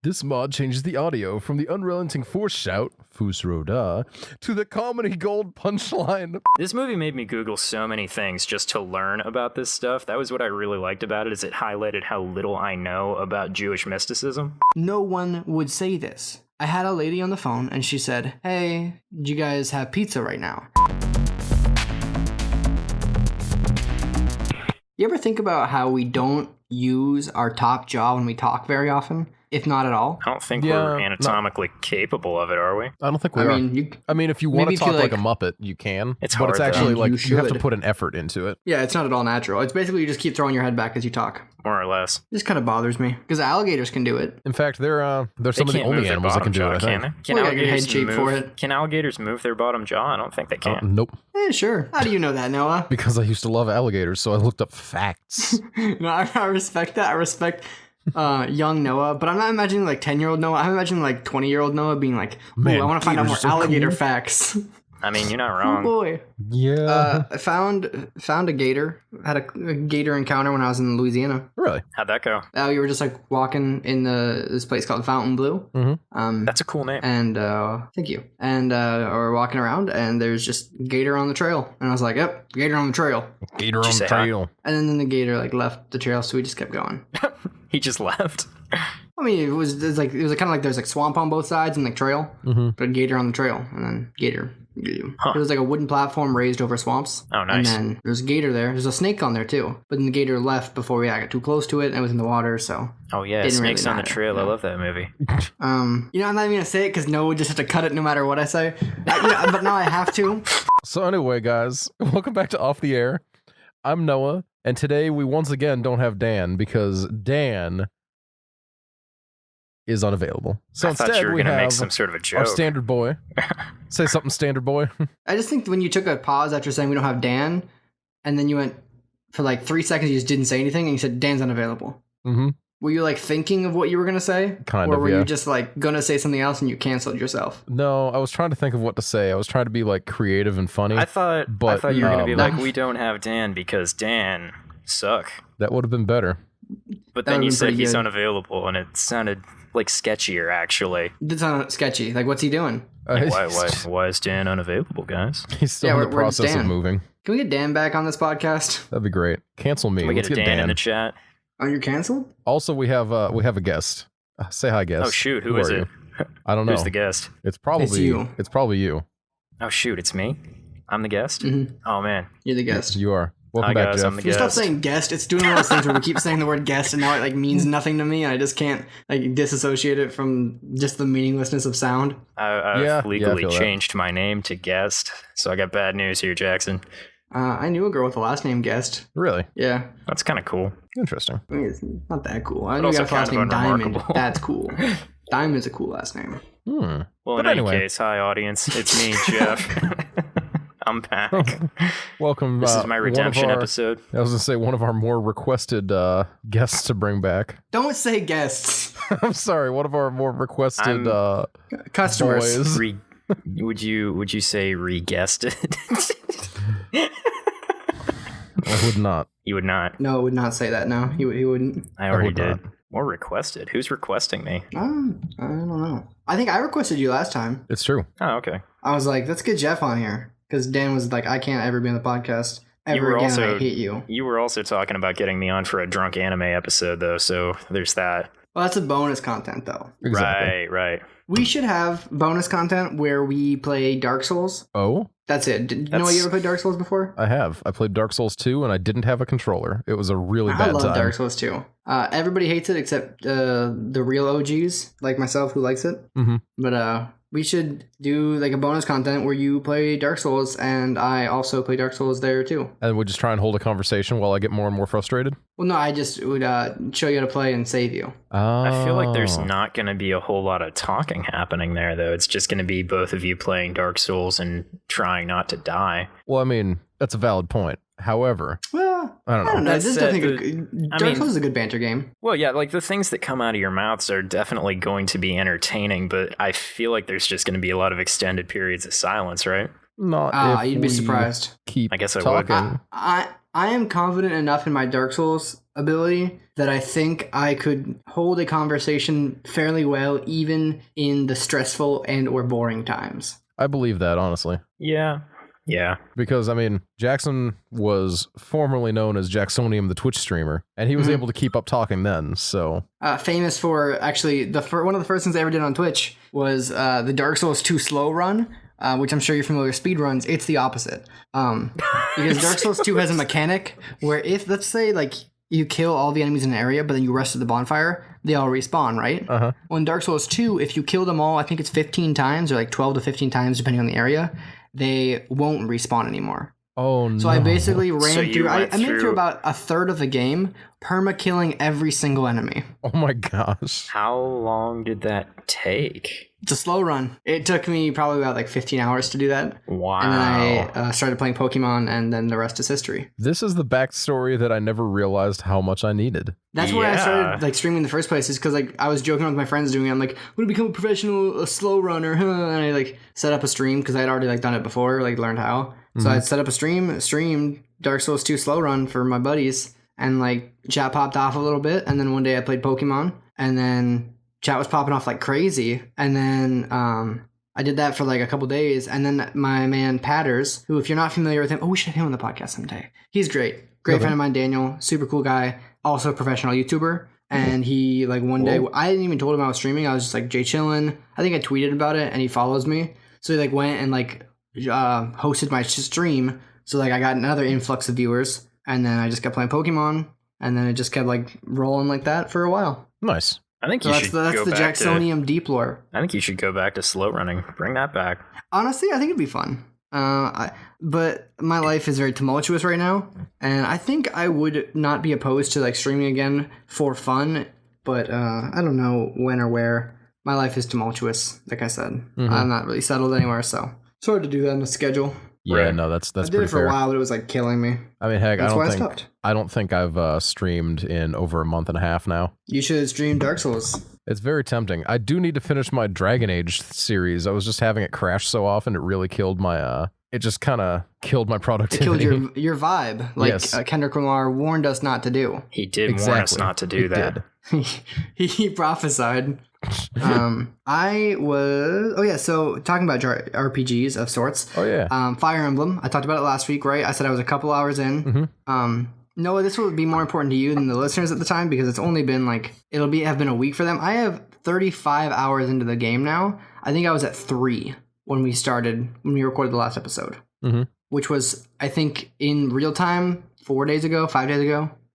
This mod changes the audio from the unrelenting force shout, Fusroda, to the comedy gold punchline. This movie made me Google so many things just to learn about this stuff. That was what I really liked about it, is it highlighted how little I know about Jewish mysticism. No one would say this. I had a lady on the phone and she said, "Hey, do you guys have pizza right now?" You ever think about how we don't use our top jaw when we talk very often? If not at all. I don't think we're anatomically capable of it, are we? I don't think we are. I mean, if you want to talk like a Muppet, you can. It's hard, but it's actually like you have to put an effort into it. Yeah, it's not at all natural. It's basically you just keep throwing your head back as you talk. More or less. This kind of bothers me because alligators can do it. In fact, they're some of the only animals that can do it. Can Can alligators move their bottom jaw? I don't think they can. Nope. Yeah, sure. How do you know that, Noah? Because I used to love alligators, so I looked up facts. No, I respect that. I respect young Noah, but I'm not imagining like 10-year-old Noah. I'm imagining like 20-year-old Noah being like, "Man, I want to find out more alligator facts." I mean, you're not wrong. Oh boy. Yeah. I found a gator. Had a gator encounter when I was in Louisiana. Really? How'd that go? We were just like walking in this place called Fountain Blue. Mm-hmm. That's a cool name. And thank you. And we're walking around, and there's just gator on the trail. And I was like, "Yep, gator on the trail." Gator on the trail. And then the gator like left the trail, so we just kept going. He just left. I mean, it was kind of like there's like swamp on both sides and like trail, but a gator on the trail, and then gator. Huh. It was like a wooden platform raised over swamps. Oh, nice. And then there's a gator there. There's a snake on there too, but then the gator left before we got too close to it, and it was in the water. So. Oh yeah, Snakes on the Trail. I love that movie. I'm not even gonna say it because Noah would just have to cut it no matter what I say. But now I have to. So anyway, guys, welcome back to Off the Air. I'm Noah, and today we once again don't have Dan because Dan is unavailable. So I thought instead you were we gonna have make some sort of a joke. Our standard boy. Say something, standard boy. I just think when you took a pause after saying we don't have Dan, and then you went for like 3 seconds, you just didn't say anything, and you said Dan's unavailable. Mm-hmm. Were you like thinking of what you were gonna say? Or were you just like gonna say something else and you canceled yourself? No, I was trying to think of what to say. I was trying to be like creative and funny. I thought you were gonna be like, we don't have Dan because Dan suck. That would have been better. But then you said he's unavailable, and it sounded like sketchier, actually. It did sound sketchy. Like, what's he doing? Like, why is Dan unavailable, guys? He's still in the process of moving. Can we get Dan back on this podcast? That'd be great. Cancel me. Can we get Dan in the chat? Oh, you're canceled? Also, we have a guest. Say hi, guest. Oh shoot, who is it? I don't know. Who's the guest? It's probably you. It's probably you. Oh shoot, it's me. I'm the guest. Mm-hmm. Oh man, you're the guest. You are. Welcome back, guys, Jeff. I'm the guest. Stop saying guest. It's doing one of those things where we keep saying the word guest, and now it like means nothing to me, and I just can't like disassociate it from just the meaninglessness of sound. I've legally changed my name to guest, so I got bad news here, Jackson. I knew a girl with the last name Guest. Really? Yeah. That's kind of cool. Interesting. I mean, it's not that cool. I knew a guy with the last name Diamond. That's cool. Diamond's a cool last name. Well, in any case, hi audience. It's me, Jeff. I'm back. Welcome. This is my redemption episode. I was going to say one of our more requested guests to bring back. Don't say guests. I'm sorry. One of our more requested customers. Boys. Would you say re-guested? I would not. You would not? No, I would not say that. No, he wouldn't. I already did. More requested. Who's requesting me? I don't know. I think I requested you last time. It's true. Oh, okay. I was like, let's get Jeff on here. Because Dan was like, I can't ever be on the podcast ever again. I hate you. You were also talking about getting me on for a drunk anime episode, though, so there's that. Well, that's a bonus content, though. Exactly. Right. We should have bonus content where we play Dark Souls. Oh? That's it. You know you ever played Dark Souls before? I have. I played Dark Souls 2, and I didn't have a controller. It was a really bad time. I love Dark Souls 2. Everybody hates it except the real OGs, like myself, who likes it. Mm-hmm. But we should do like a bonus content where you play Dark Souls, and I also play Dark Souls there too. And we'll just try and hold a conversation while I get more and more frustrated? Well, no, I just would show you how to play and save you. I feel like there's not going to be a whole lot of talking happening there, though. It's just going to be both of you playing Dark Souls and trying not to die. Well, I mean, that's a valid point. However, I don't know. This is definitely Dark Souls is a good banter game. Well, yeah, like the things that come out of your mouths are definitely going to be entertaining, but I feel like there's just going to be a lot of extended periods of silence, right? Not you'd be surprised. Keep I guess talking. I would. I am confident enough in my Dark Souls ability that I think I could hold a conversation fairly well, even in the stressful and or boring times. I believe that, honestly. Yeah. Yeah. Because, I mean, Jackson was formerly known as Jacksonium, the Twitch streamer, and he was able to keep up talking then, so... Famous for, actually, one of the first things I ever did on Twitch was the Dark Souls 2 slow run, which I'm sure you're familiar with speed runs. It's the opposite. Because Dark Souls 2 has a mechanic where if, let's say, like, you kill all the enemies in an area, but then you rest at the bonfire, they all respawn, right? Uh-huh. Well, in Dark Souls 2, if you kill them all, I think it's 15 times, or like 12 to 15 times, depending on the area, they won't respawn anymore. Oh, no. So I basically ran So through... I made through- through about a third of the game, perma-killing every single enemy. Oh my gosh. How long did that take? It's a slow run. It took me probably about like 15 hours to do that. Wow. And then I started playing Pokemon, and then the rest is history. This is the backstory that I never realized how much I needed. That's why I Yeah. started like streaming in the first place, is because like I was joking with my friends doing it. I'm like, I'm gonna become a professional slow runner, huh? And I like set up a stream because I had already like done it before, like learned how. So I set up a streamed Dark Souls 2 slow run for my buddies, and like chat popped off a little bit, and then one day I played Pokemon, and then chat was popping off like crazy, and then I did that for like a couple days, and then my man Patters, who, if you're not familiar with him, we should have him on the podcast someday. He's great friend of mine, Daniel, super cool guy, also a professional YouTuber. And he like one day, I didn't even told him I was streaming. I was just like Jay chillin'. I think I tweeted about it, and he follows me, so he like went and like hosted my stream. So like I got another influx of viewers, and then I just kept playing Pokemon, and then it just kept like rolling like that for a while. Nice. I think So you that's should the go back Jacksonium deep lore. I think you should go back to slow running. Bring that back. Honestly, I think it'd be fun. But my life is very tumultuous right now, and I think I would not be opposed to like streaming again for fun. But I don't know when or where. My life is tumultuous, like I said. I'm not really settled anywhere, so it's hard to do that on a schedule. Yeah, Right. no, that's I did pretty it for fair. a while, but it was like killing me. I mean, heck, That's why I I stopped. don't think I've streamed in over a month and a half now. You should stream Dark Souls. It's very tempting. I do need to finish my Dragon Age series. I was just having it crash so often, it really killed my it just kind of killed my It productivity. killed your vibe, like Yes. Kendrick Lamar warned us not to do. He did warn us not to do He that. did. He prophesied. So talking about RPGs of sorts. Oh yeah. Fire Emblem. I talked about it last week, right? I said I was a couple hours in. Noah, this will be more important to you than the listeners at the time, because it's only been like have been a week for them. I have 35 hours into the game now. I think I was at 3 when we recorded the last episode, which was, I think, in real time 5 days ago.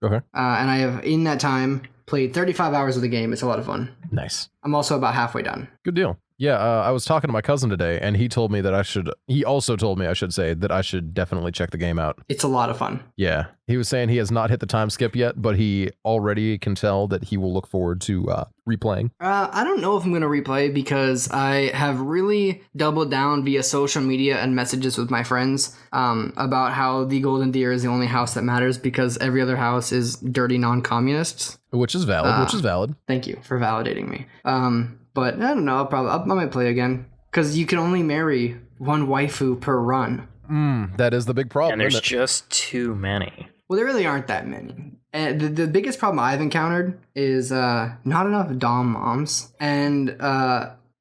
Okay. And I have, in that time, played 35 hours of the game. It's a lot of fun. Nice. I'm also about halfway done. Good deal. Yeah, I was talking to my cousin today, and he told me that he also told me, I should say, that I should definitely check the game out. It's a lot of fun. Yeah. He was saying he has not hit the time skip yet, but he already can tell that he will look forward to replaying. I don't know if I'm going to replay, because I have really doubled down via social media and messages with my friends about how the Golden Deer is the only house that matters, because every other house is dirty non-communists. Which is valid. Thank you for validating me. But I don't know. I might play again, because you can only marry one waifu per run. That is the big problem. And there's isn't it? just too many. Well, there really aren't that many. And the biggest problem I've encountered is not enough dom moms, and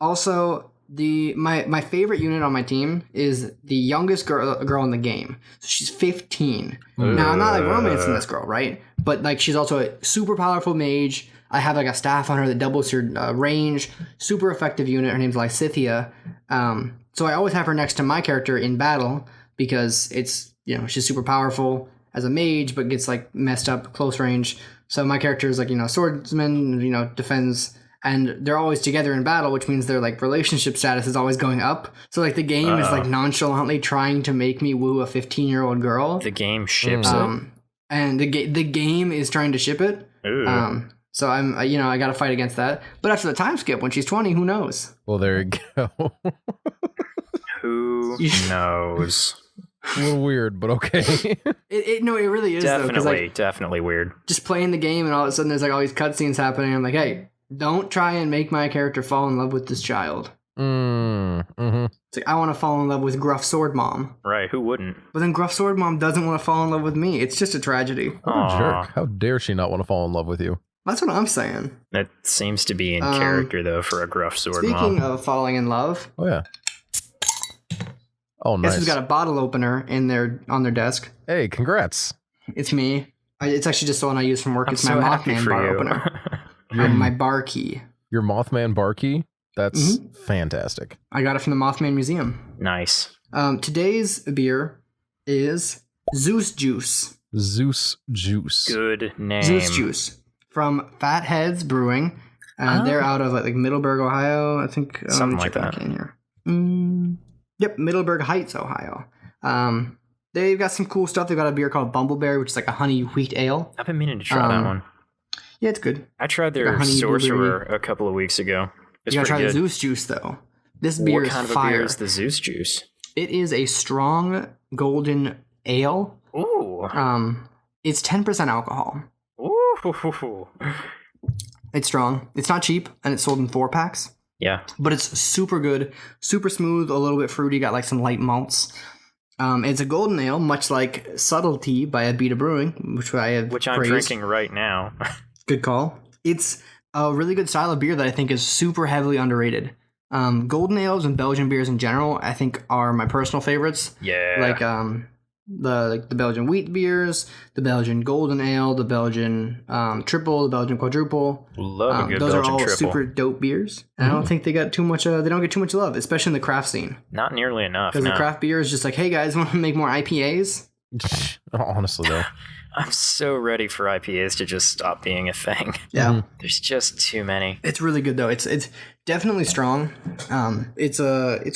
also my favorite unit on my team is the youngest girl in the game. So she's 15. Now I'm not like romancing this girl, right? But like she's also a super powerful mage. I have like a staff on her that doubles her range. Super effective unit. Her name's Lysithia. So I always have her next to my character in battle, because it's, she's super powerful as a mage, but gets like messed up close range. So my character is like, swordsman, defends, and they're always together in battle, which means their like relationship status is always going up. So like the game is like nonchalantly trying to make me woo a 15-year-old girl. The game ships it. And the game is trying to ship it. Ooh. So I'm, I got to fight against that. But after the time skip, when she's 20, who knows? Well, there you go. Who knows? A little weird, but okay. It really is, though. 'Cause, like, Definitely weird. just playing the game, and all of a sudden there's like all these cutscenes happening. I'm like, hey, don't try and make my character fall in love with this child. Mm-hmm. It's like, I want to fall in love with Gruff Sword Mom. Right, who wouldn't? But then Gruff Sword Mom doesn't want to fall in love with me. It's just a tragedy. What a jerk. How dare she not want to fall in love with you? That's what I'm saying. That seems to be in character, though, for a gruff sword mom. Speaking of falling in love. Oh, yeah. Oh, nice. Guess who's got a bottle opener on their desk? Hey, congrats. It's me. It's actually just the one I use from work. I'm It's so my happy Mothman for bar you. opener. And my bar key. Your Mothman bar key? That's fantastic. I got it from the Mothman Museum. Nice. Today's beer is Zeus Juice. Zeus Juice. Good name. Zeus Juice from Fatheads Brewing. They're out of like Middleburg, Ohio. I think Something like that. In here. Yep, Middleburg Heights, Ohio. They've got some cool stuff. They've got a beer called Bumbleberry, which is like a honey wheat ale. I've been meaning to try that one. Yeah, it's good. I tried their honey Sorcerer blueberry. a couple of weeks ago. It's You gotta try pretty the good. Zeus Juice though. This beer What is kind of a fire. beer is the Zeus Juice? It is a strong golden ale. Ooh. It's 10% alcohol. Ooh. It's strong. It's not cheap, and it's sold in 4-packs. Yeah. But it's super good, super smooth, a little bit fruity, got like some light malts. It's a golden ale, much like Subtlety by Abita Brewing, which I'm I'm drinking right now. Good call. It's a really good style of beer that I think is super heavily underrated. Golden ales and Belgian beers in general, I think, are my personal favorites. Yeah. Like the Belgian wheat beers, the Belgian golden ale, the Belgian triple, the Belgian quadruple. Love a good those Belgian are all triple. super dope beers, and I don't think they got too much. They don't get too much love, especially in the craft scene. Not nearly enough. Because No. the craft beer is just like, hey guys, want to make more IPAs? Honestly, though. I'm so ready for IPAs to just stop being a thing. Yeah, There's just too many. it's really good though. It's definitely strong. It's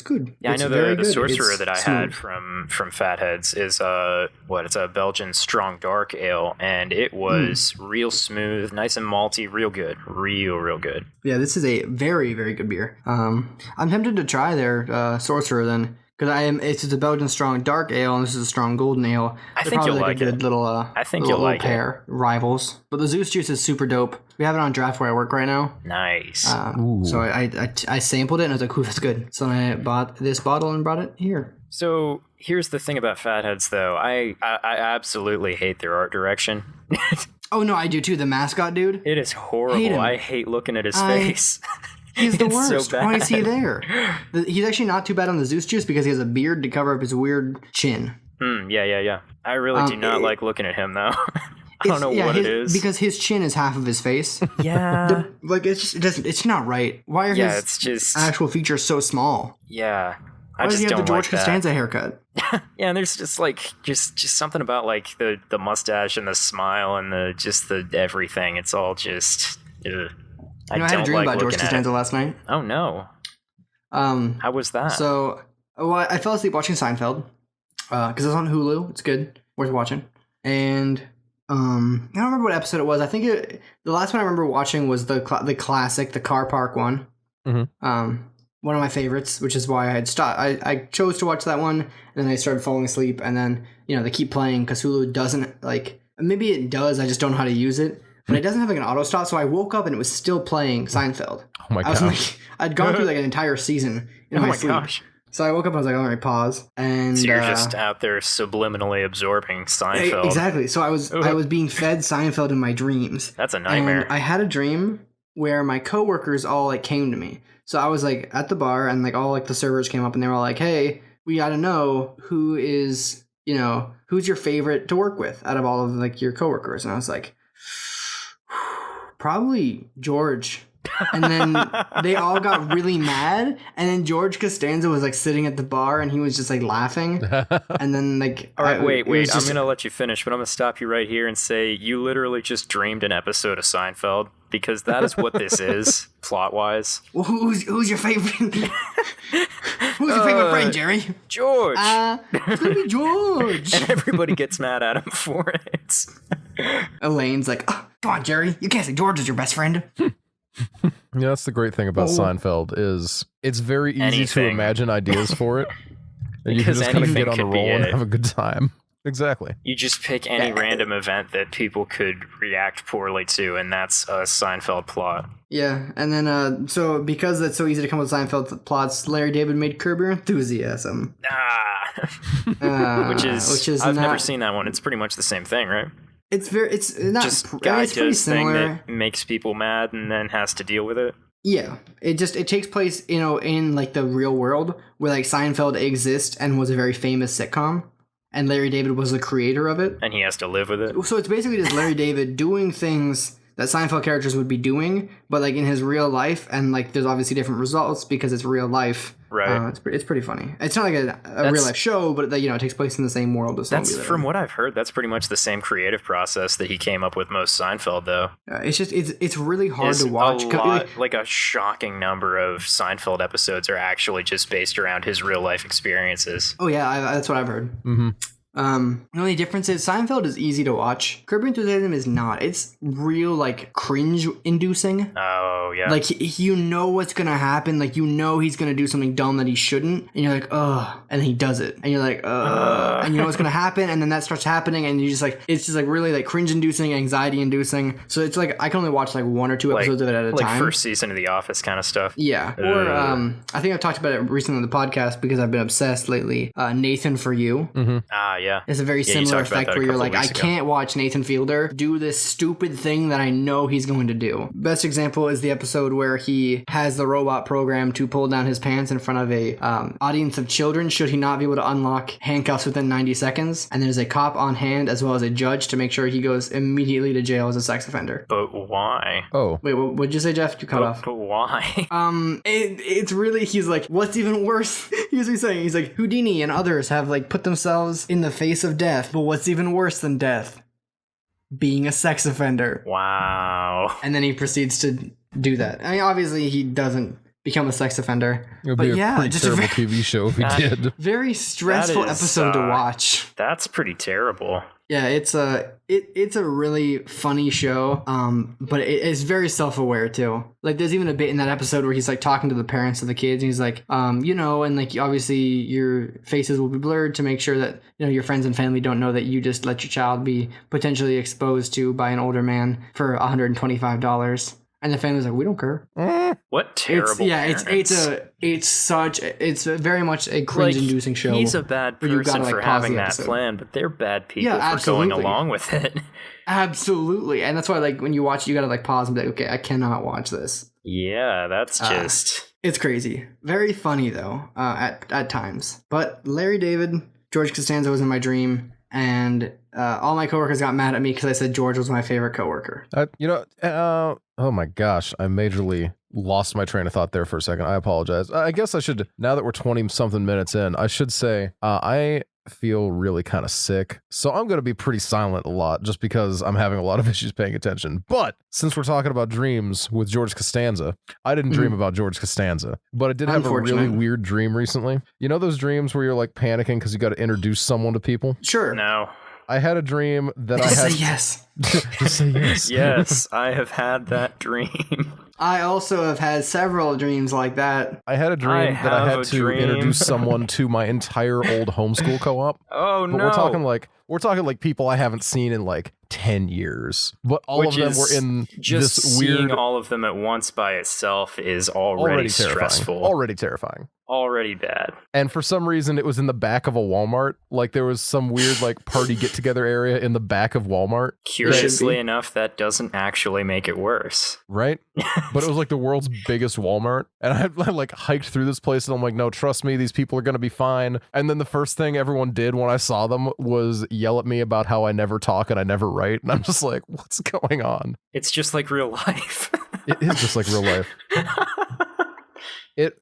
good. Yeah, It's I know very the good. sorcerer It's that I smooth. had from Fatheads is it's a Belgian strong dark ale, and it was real smooth, nice and malty, real good, real good. Yeah, this is a very, very good beer. I'm tempted to try their Sorcerer then, because it's a Belgian strong dark ale, and this is a strong golden ale. I They're think probably you'll like like a good it. little. I think little, you'll like little pair rivals. But the Zeus Juice is super dope. We have it on draft where I work right now. Nice. So I sampled it and I was like, "Ooh, that's good." So I bought this bottle and brought it here. So here's the thing about Fatheads, though. I absolutely hate their art direction. Oh no, I do too. The mascot dude. It is horrible. Hate him. I hate looking at his face. He's the It's so worst. Why is he bad. there? He's actually not too bad on the Zeus Juice because he has a beard to cover up his weird chin. Yeah. I really do not like looking at him, though. I don't know what it is. Because his chin is half of his face. Yeah. Like it's not right. Why are Yeah, his it's just... actual features so small? Yeah. I Why does just he have don't the George like that. Costanza haircut? Yeah, and there's just like just something about like the mustache and the smile and the everything. It's all just I I had don't a dream like about George looking at Costanza it. last night. Oh no. How was that? So I fell asleep watching Seinfeld because it's on Hulu. It's good, worth watching. And I don't remember what episode it was. I think the last one I remember watching was the classic, the car park one. One of my favorites, which is why I had stopped. I chose to watch that one, and then I started falling asleep. And then they keep playing because Hulu doesn't like. Maybe it does. I just don't know how to use it. But it doesn't have like an auto stop, so I woke up and it was still playing Seinfeld. Oh my I was gosh. like, I'd gone through like an entire season in oh my my sleep. gosh. So I woke up and I was like, all right, pause. And So you're just out there subliminally absorbing Seinfeld. exactly. So I was being fed Seinfeld in my dreams. That's a nightmare. And I had a dream where my coworkers all like came to me. So I was like at the bar and like all like the servers came up and they were all like, hey, we got to know who's your favorite to work with out of all of like your coworkers. And I was like, probably George. And then they all got really mad. And then George Costanza was like sitting at the bar and he was just like laughing. And then like, All right, wait. was I'm just- going to let you finish, but I'm going to stop you right here and say you literally just dreamed an episode of Seinfeld because that is what this is, plot-wise. Well, who's your favorite? Who's your favorite friend, Jerry? George! It's gonna be George. And everybody gets mad at him for it. Elaine's like, oh, come on, Jerry. You can't say George is your best friend. Yeah, that's the great thing about Seinfeld is it's very easy to Anything. imagine ideas for it. And you can Because just kind of anything get on the could be roll and it. have a good time. exactly. You just pick any random event that people could react poorly to, and that's a Seinfeld plot. Yeah, and then so because it's so easy to come up with Seinfeld plots, Larry David made Curb Your Enthusiasm. Which is I've never seen that one. It's pretty much the same thing, right? It's not just guy it's pretty does thing similar. that makes people mad and then has to deal with it. Yeah, it takes place, in like the real world where like Seinfeld exists and was a very famous sitcom, and Larry David was the creator of it. And he has to live with it. So it's basically just Larry David doing things that Seinfeld characters would be doing, but like in his real life, and like there's obviously different results because it's real life. Right. It's pretty funny. It's not like a real life show, but it takes place in the same world as that's from what I've heard. That's pretty much the same creative process that he came up with most Seinfeld, though. It's really hard to watch. Like a shocking number of Seinfeld episodes are actually just based around his real life experiences. Oh yeah, that's what I've heard. Mm-hmm. The only difference is Seinfeld is easy to watch. Curb Your Enthusiasm is not. It's real like cringe inducing. Oh yeah. Like what's gonna happen. Like he's gonna do something dumb that he shouldn't, and you're like, ugh, and then he does it, and you're like, ugh, and you know what's gonna happen, and then that starts happening, and you just like it's just like really like cringe inducing, anxiety inducing. So it's like I can only watch like one or two episodes of it at a time. Like first season of The Office kind of stuff. Yeah. Or I think I've talked about it recently on the podcast because I've been obsessed lately. Nathan For You. Mm-hmm. Yeah. It's a very similar effect where you're like, I can't watch Nathan Fielder do this stupid thing that I know he's going to do. Best example is the episode where he has the robot program to pull down his pants in front of a audience of children should he not be able to unlock handcuffs within 90 seconds. And there's a cop on hand as well as a judge to make sure he goes immediately to jail as a sex offender. But why? Oh. Wait, what would you say, Jeff? You cut off. But why? It's really, he's like, what's even worse? Here's what he's saying. He's like, Houdini and others have like put themselves in the face of death, but what's even worse than death? Being a sex offender. Wow. And then he proceeds to do that. I mean, obviously he doesn't become a sex offender. It would but be a yeah, pretty just terrible a TV show if he did. very stressful episode to watch. That's pretty terrible. Yeah, it's a really funny show, but it's very self-aware too. Like there's even a bit in that episode where he's like talking to the parents of the kids, and he's like, and like obviously your faces will be blurred to make sure that your friends and family don't know that you just let your child be potentially exposed to by an older man for $125. And the family's like, we don't care. What terrible! It's very much a cringe-inducing show. He's a bad person for having that plan, but they're bad people for going along with it. Absolutely, and that's why like when you watch it, you gotta like pause and be like, okay, I cannot watch this. Yeah, that's just it's crazy. Very funny though, at times. But Larry David, George Costanza was in my dream. And all my coworkers got mad at me because I said George was my favorite coworker. Oh my gosh, I majorly lost my train of thought there for a second. I apologize. I guess I should, now that we're 20-something minutes in, I should say I feel really kind of sick. So I'm going to be pretty silent a lot just because I'm having a lot of issues paying attention. But since we're talking about dreams with George Costanza, I didn't dream about George Costanza, but I did have a really weird dream recently. You know those dreams where you're like panicking because you got to introduce someone to people? Sure. No. I had a dream that I had... Say yes. Just say yes. Yes, I have had that dream. I also have had several dreams like that. I had a dream that I had to introduce someone to my entire old homeschool co-op. Oh, but no. We're talking like people I haven't seen in like 10 years. But all of them were in just this weird... seeing all of them at once by itself is already stressful. Already terrifying. Already bad. And for some reason, it was in the back of a Walmart. Like there was some weird like party get-together area in the back of Walmart. Curiously enough, that doesn't actually make it worse. Right? But it was like the world's biggest Walmart. And I like hiked through this place and I'm like, no, trust me, these people are going to be fine. And then the first thing everyone did when I saw them was yell at me about how I never talk and I never write. And I'm just like, what's going on? It's just like real life. It is just like real life. It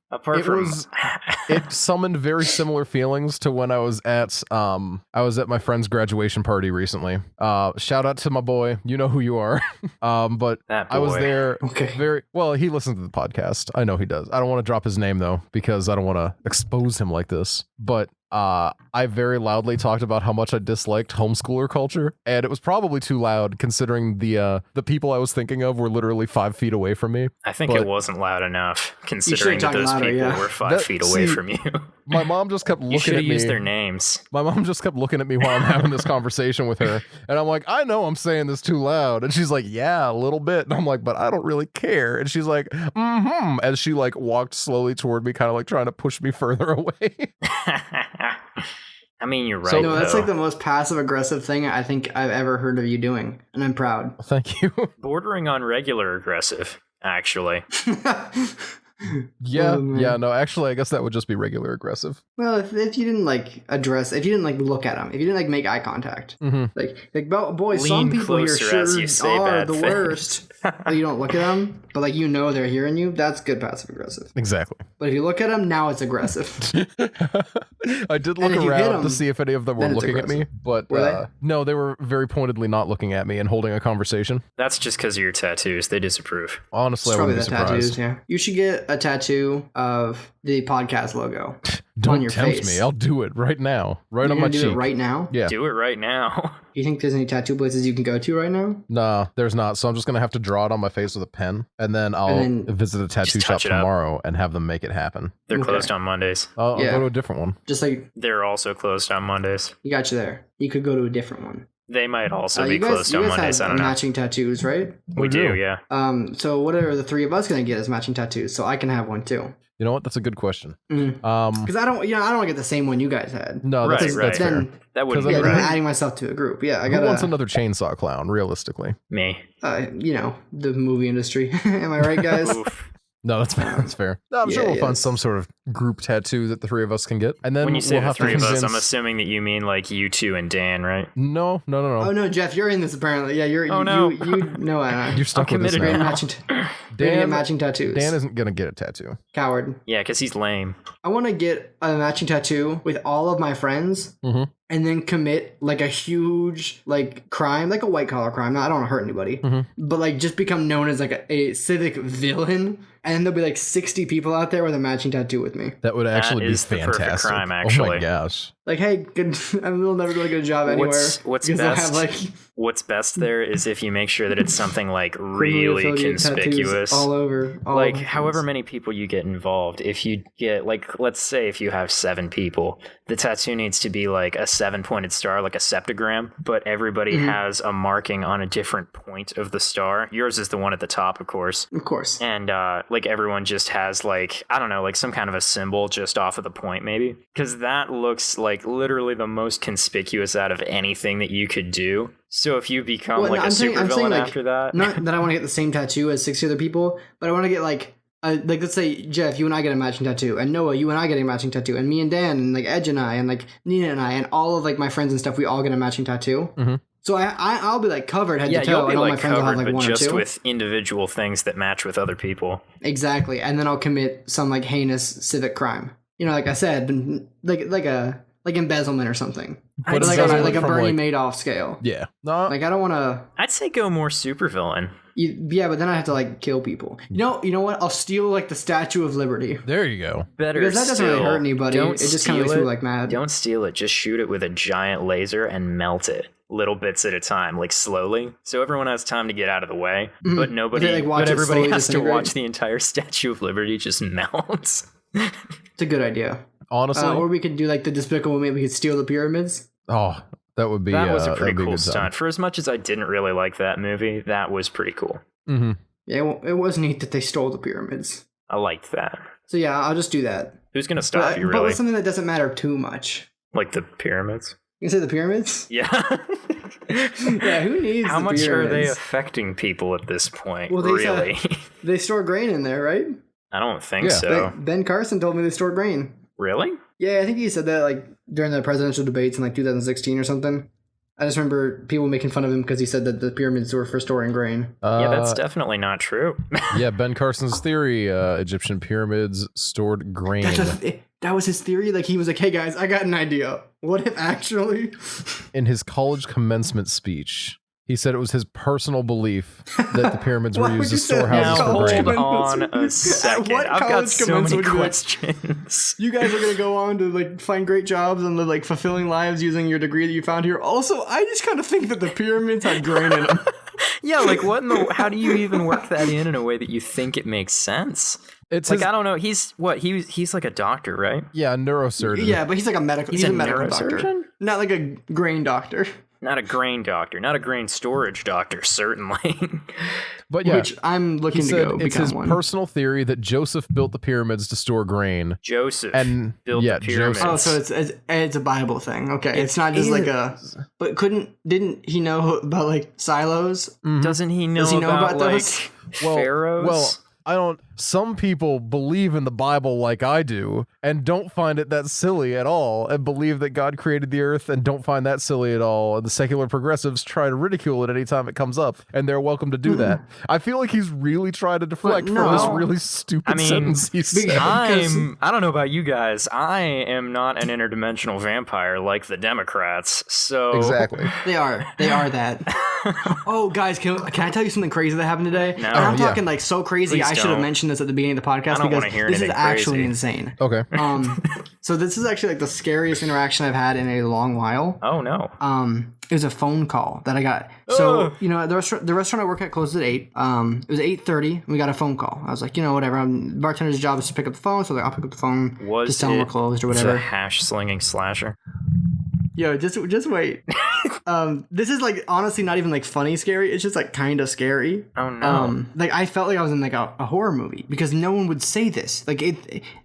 summoned very similar feelings to when I was at my friend's graduation party recently. Shout out to my boy, you know who you are. But I was there. Okay. Very well. He listens to the podcast. I know he does. I don't want to drop his name though because I don't want to expose him like this. But I very loudly talked about how much I disliked homeschooler culture, and it was probably too loud considering the people I was thinking of were literally 5 feet away from me. I think it wasn't loud enough considering that those better, people yeah. were 5 feet away from you. My mom just kept You looking should at have me. used their names. My mom just kept looking at me while I'm having this conversation with her. And I'm like, I know I'm saying this too loud. And she's like, yeah, a little bit. And I'm like, but I don't really care. And she's like, mm-hmm. As she like walked slowly toward me, kind of like trying to push me further away. I mean, you're right. So- No, that's though. like the most passive aggressive thing I think I've ever heard of you doing, and I'm proud. Thank you. Bordering on regular aggressive, actually. Yeah, Oh, man. yeah, no, actually, I guess that would just be regular aggressive. Well, if you didn't like address, if you didn't like look at them, if you didn't like make eye contact, Mm-hmm. like boys, some Lean people here closer as sure you say are bad the things. worst. Like, you don't look at them, but like you know they're hearing you. That's good passive aggressive. Exactly. But if you look at them, now it's aggressive. I did look if you hit around 'em, to see if any of them were then it's looking at me, aggressive. but Were they? no, they were very pointedly not looking at me and holding a conversation. That's just because of your tattoos. They disapprove. Honestly, It's I probably wouldn't the be surprised. tattoos. Yeah, you should get a tattoo of the podcast logo. Don't your tempt face. me. I'll do it right now, right You're on my gonna do cheek. it right now. Yeah. Do it right now. Do you think there's any tattoo places you can go to right now? Nah, there's not. So I'm just gonna have to draw it on my face with a pen, and then I'll then visit a tattoo just shop touch it up. tomorrow and have them make it happen. They're Okay. closed on Mondays. I'll Yeah. go to a different one. Just like They're also closed on Mondays. you got you there. You could go to a different one. They might also be you guys, closed you on guys Mondays. I have don't know. matching tattoos, right? We do, yeah. So what are the three of us gonna get as matching tattoos? So I can have one too. You know what? That's a good question. Because I don't want to get the same one you guys had. No, Right, that's, right. that's fair. Then, That wouldn't 'Cause be I yeah, mean, then I'm right. adding myself to a group. Yeah, I Who wants gotta. another chainsaw clown? Realistically, Me. The movie industry. Am I right, guys? Oof. no, that's fair. That's fair. No, I'm sure Yeah, we'll find yes. some sort of group tattoo that the three of us can get, and then When you say we'll the have to three of convince. us, I'm assuming that you mean like you two and Dan, right? No. Oh no, Jeff, you're in this apparently. Yeah, you're. Oh, no. You no, Anna. You're stuck I'm with this committed now. now. Matching. We're gonna get matching tattoos. Dan isn't gonna get a tattoo. Coward. Yeah, because he's lame. I want to get a matching tattoo with all of my friends. Mhm. And then commit like a huge like crime, like a white collar crime. Now, I don't want to hurt anybody, Mhm. but like just become known as like a civic villain. And there'll be like 60 people out there with a matching tattoo with me. That would actually be is the perfect fantastic. crime, Oh my actually. gosh. Like, hey, good. I will never be able to get a job anywhere. What's because they'll best? have like What's best there is if you make sure that it's something like criminally really affiliated tattoos conspicuous. all over. All Like over however things. many people you get involved, if you get like, let's say if you have 7 people, the tattoo needs to be like a 7-pointed star, like a septagram, but everybody has a marking on a different point of the star. Yours is the one at the top, of course. Of course. And like everyone just has like, I don't know, like some kind of a symbol just off of the point maybe, because that looks like literally the most conspicuous out of anything that you could do. So if you become Well, like no, a I'm saying, supervillain like, after that, Not that I want to get the same tattoo as 60 other people, but I want to get like let's say Jeff, you and I get a matching tattoo, and Noah, you and I get a matching tattoo, and me and Dan, and like Edge and I, and like Nina and I, and all of like my friends and stuff, we all get a matching tattoo. Mhm. So I'll be like covered head yeah, to toe, you'll be and all my like friends will have covered, like but one or just two. with individual things that match with other people. Exactly, and then I'll commit some like heinous civic crime. You know, like I said, like embezzlement or something, I'd but like say on like a from, Bernie like- Madoff scale. Yeah. No. Like I don't want to. I'd say go more supervillain. Yeah, but then I have to like kill people. You know what? I'll steal like the Statue of Liberty. there you go. Better Because that doesn't still, really hurt anybody. Don't It just kind of steal makes people it. like mad. Don't steal it. Just shoot it with a giant laser and melt it, little bits at a time, like slowly, so everyone has time to get out of the way. Mhm. But nobody, They, like, watch but it everybody slowly has to disintegrate. watch the entire Statue of Liberty just melt. It's a good idea. Honestly, Or we could do like the Despicable Me. We could steal the pyramids. oh, that would be That was a that'd pretty be cool good time. stunt. For as much as I didn't really like that movie, that was pretty cool. Mm-hmm. Yeah, well, it was neat that they stole the pyramids. I liked that. So yeah, I'll just do that. Who's gonna stop But, you, but really? with something that doesn't matter too much. Like the pyramids? You can say the pyramids? Yeah. Yeah, who needs How the much are they pyramids? affecting people at this point? Well, they really? They store grain in there, right? I don't think Yeah. so. Ben Carson told me they stored grain. Really? Yeah, I think he said that like during the presidential debates in like 2016 or something. I just remember people making fun of him because he said that the pyramids were for storing grain. Yeah, that's definitely not true. yeah. Ben Carson's theory: Egyptian pyramids stored grain. That was his theory. Like he was like, "Hey guys, I got an idea. What if actually?" In his college commencement speech, he said it was his personal belief that the pyramids were Why used would to you say store that? houses Now for hold grain. on At a second. what I've got college so commencement many would you be like- questions. You guys are gonna go on to like find great jobs and live like fulfilling lives using your degree that you found here. Also, I just kind of think that the pyramids had grain in them. Yeah, like what in the? How do you even work that in a way that you think it makes sense? It's like his, I don't know. He's like a doctor, right? yeah, neurosurgeon. Yeah, but he's like a medical. He's a medical doctor, neurosurgeon? not like a grain doctor. Not a grain doctor, not a grain storage doctor, certainly. But yeah, Which I'm looking he to said go it's become his one. personal theory that Joseph built the pyramids to store grain. Joseph And built yeah, the pyramids. Joseph. Oh, so it's a Bible thing. Okay, It it's not just like a. is. But didn't he know about like silos? Doesn't he know, Does he know about, about like those? pharaohs? Well, I don't. Some people believe in the Bible like I do and don't find it that silly at all and believe that God created the earth and don't find that silly at all. And the secular progressives try to ridicule it anytime it comes up, and they're welcome to do that. I feel like he's really trying to deflect no. from this really stupid I mean, sentence he said. I don't know about you guys. I am not an interdimensional vampire like the Democrats. So Exactly. They are that. Oh, guys, can I tell you something crazy that happened today? No. And I'm Yeah. talking like so crazy. Please I should have don't. mentioned this at the beginning of the podcast I don't because wanna hear this is anything actually crazy. insane. Okay. So this is actually like the scariest interaction I've had in a long while. Oh no. It was a phone call that I got. So, Ugh. you know, the restaurant I work at closed at 8. It was 8:30. We got a phone call. I was like, you know, whatever. Bartender's job is to pick up the phone, so like, I'll pick up the phone. Was just tell them we're closed or the whatever. hash slinging slasher? Yo, just wait. This is like honestly not even like funny scary. It's just like kind of scary. Oh no. Like I felt like I was in like a horror movie because no one would say this. Like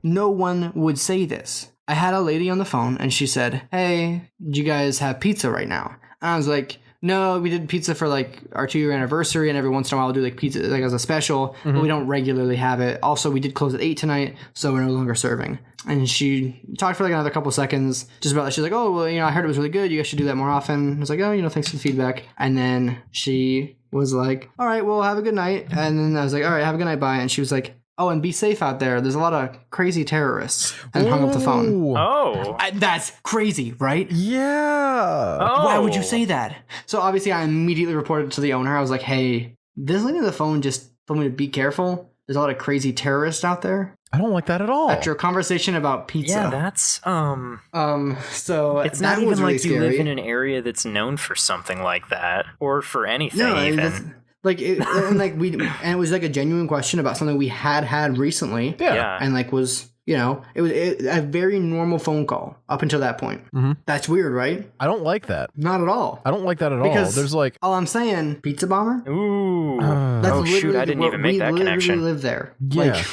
no one would say this. I had a lady on the phone and she said, "Hey, do you guys have pizza right now?" And I was like, "No, we did pizza for like our 2-year anniversary, and every once in a while we'll do like pizza like as a special, but we don't regularly have it. Also, we did close at 8 tonight, so we're no longer serving." And she talked for like another couple seconds just about that. She's like, "Oh, well, you know, I heard it was really good. You guys should do that more often." I was like, "Oh, you know, thanks for the feedback." And then she was like, "All right, well, have a good night." And then I was like, "All right, have a good night, bye." And she was like, "Oh, and be safe out there. There's a lot of crazy terrorists." And hung up the phone. Ooh. Oh. That's crazy, right? Yeah. Oh. Why would you say that? So obviously I immediately reported it to the owner. I was like, "Hey, this lady on the phone just told me to be careful. There's a lot of crazy terrorists out there." I don't like that at all. After a conversation about pizza. Yeah, that's So it's that not even was really like you scary. live in an area that's known for something like that or for anything No, even. that's- like it, and it was like a genuine question about something we had recently. Yeah. And like was, you know, it was a very normal phone call up until that point. Mhm. That's weird, right? I don't like that. Not at all. I don't like that at all. Because- There's like, All I'm saying, pizza bomber. Ooh. That's Oh shoot, literally I didn't what even make we that literally connection. live there. yeah. Like,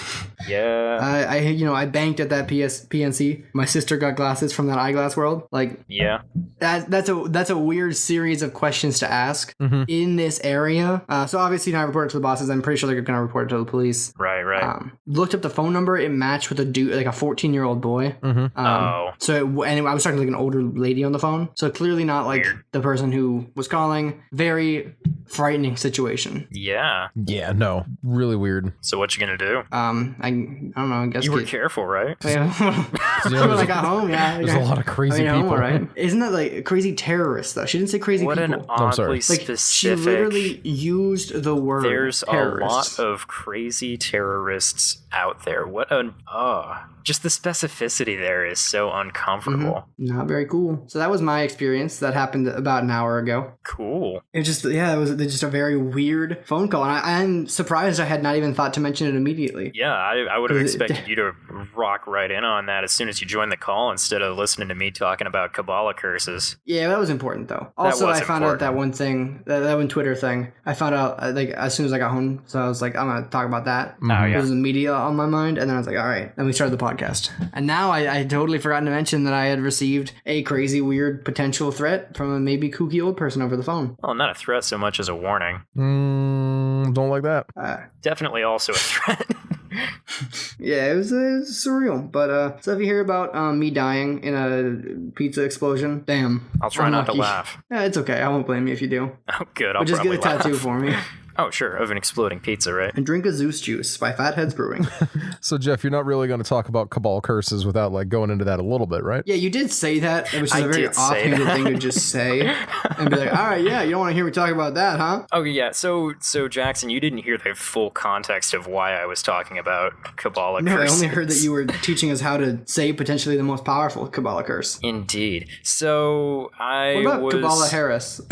Yeah. I banked at that PNC. My sister got glasses from that eyeglass world. Like Yeah. that's a weird series of questions to ask Mhm. in this area. So obviously, now I reported to the bosses. I'm pretty sure they're gonna report it to the police. Right, right. Looked up the phone number. It matched with a dude, like a 14-year-old boy. Mhm. Oh. And I was talking to like an older lady on the phone. So clearly not like Weird. the person who was calling. Very frightening situation. Yeah. Yeah, no. Really weird. So what you gonna do? I don't know. I guess You were get- careful, right? Yeah. Yeah, When I got home, yeah. There's a lot of crazy I mean, people. home, right? Isn't that like crazy terrorists though? She didn't say crazy What an people. I'm sorry. oddly Like specific. she literally used the word. There's terrorists. a lot of crazy terrorists out there. What an just the specificity there is so uncomfortable. Not very cool. So that was my experience. That happened about an hour ago. Cool. It was just a very weird phone call, and I'm surprised I had not even thought to mention it immediately. Yeah, I would have Is it- expected you to rock right in on that as soon as you joined the call instead of listening to me talking about Kabbalah curses. Yeah, that was important though. Also, was I found out that one thing, that one Twitter thing. I found out like as soon as I got home, so I was like, I'm gonna talk about that. Oh, yeah. It was media on my mind, and then I was like, all right. Then we started the podcast, and now I totally forgotten to mention that I had received a crazy, weird potential threat from a maybe kooky old person over the phone. Well, not a threat so much as a warning. Don't like that. Definitely also a threat. Yeah, it was surreal. But so if you hear about me dying in a pizza explosion, damn. I'll try not to Unlucky. laugh. Yeah, it's okay. I won't blame you if you do. Oh, good. I'll But just get probably a tattoo laugh. for me. Oh, sure. Of an exploding pizza, right? And drink a Zeus juice by Fatheads Brewing. So, Jeff, you're not really going to talk about Cabal curses without like going into that a little bit, right? Yeah, you did say that, which is I a very did say offhanded that. thing to just say. And be like, all right, yeah, you don't want to hear me talk about that, huh? Oh, yeah. So Jackson, you didn't hear the full context of why I was talking about Kabbalah No, I curses. only heard that you were teaching us how to say potentially the most powerful Kabbalah curse. Indeed. So I What about was... Kabbalah Harris?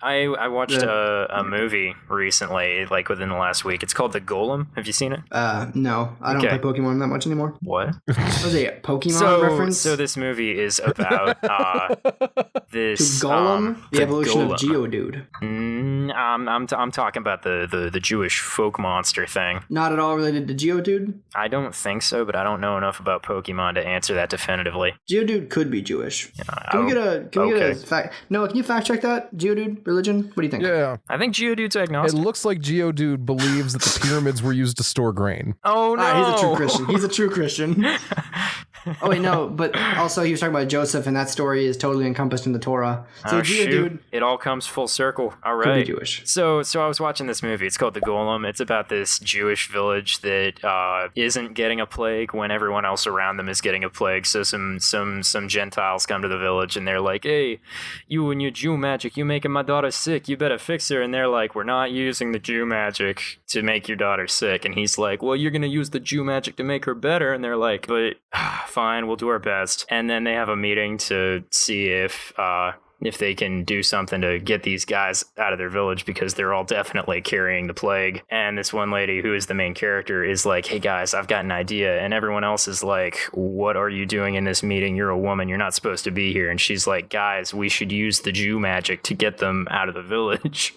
I watched a movie recently, like within the last week. It's called The Golem. Have you seen it? No, I don't play Pokemon that much anymore. What? Was it a Pokemon reference? So this movie is about this Golem, the evolution Golem. of Geodude. I'm talking about the Jewish folk monster thing. Not at all related to Geodude? I don't think so, but I don't know enough about Pokemon to answer that definitively. Geodude could be Jewish. Can we get a fact? No, can you fact check that? Geodude religion? What do you think? Yeah. I think Geodude's agnostic. It looks like Geodude believes that the pyramids were used to store grain. Oh no! He's a true Christian. He's a true Christian. Oh wait, no, but also he was talking about Joseph, and that story is totally encompassed in the Torah. So Geodude, it all comes full circle. All could right. be Jewish. So I was watching this movie. It's called The Golem. It's about this Jewish village that isn't getting a plague when everyone else around them is getting a plague. So some Gentiles come to the village and they're like, "Hey, you and your Jew magic, you making my daughter sick. You better fix her." And they're like, "We're not using the Jew magic to make your daughter sick." And he's like, "Well, you're gonna use the Jew magic to make her better." And they're like, "But fine, we'll do our best." And then they have a meeting to see if they can do something to get these guys out of their village because they're all definitely carrying the plague. And this one lady, who is the main character, is like, "Hey guys, I've got an idea." And everyone else is like, "What are you doing in this meeting? You're a woman. You're not supposed to be here." And she's like, "Guys, we should use the Jew magic to get them out of the village."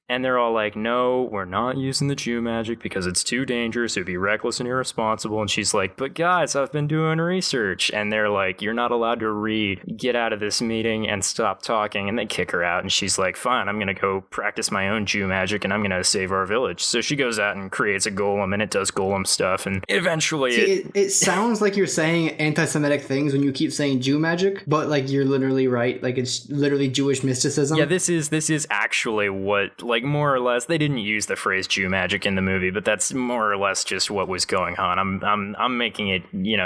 And they're all like, "No, we're not using the Jew magic because it's too dangerous. It would be reckless and irresponsible." And she's like, "But guys, I've been doing research." And they're like, "You're not allowed to read. Get out of this meeting and stop talking." And they kick her out. And she's like, "Fine, I'm going to go practice my own Jew magic and I'm going to save our village." So she goes out and creates a golem and it does golem stuff. And eventually it sounds like you're saying anti-Semitic things when you keep saying Jew magic, but like you're literally right. Like it's literally Jewish mysticism. Yeah, this is actually what, like, more or less, they didn't use the phrase Jew magic in the movie, but that's more or less just what was going on. I'm making it,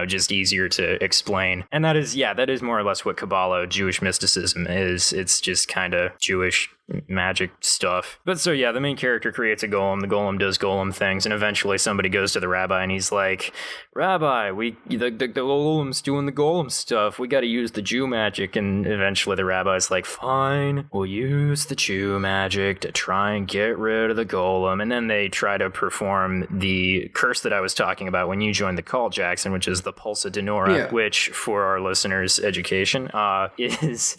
just easier to explain. And that is more or less what Kabbalah, Jewish mysticism is. It's just kind of Jewish magic stuff. But so yeah, the main character creates a golem. The golem does golem things, and eventually somebody goes to the rabbi and he's like, "Rabbi, the golem's doing the golem stuff. We got to use the Jew magic." And eventually the rabbi's like, "Fine, we'll use the Jew magic to try and get rid of the golem." And then they try to perform the curse that I was talking about when you joined the call, Jackson, which is the Pulsa Denora, which, for our listeners' education, is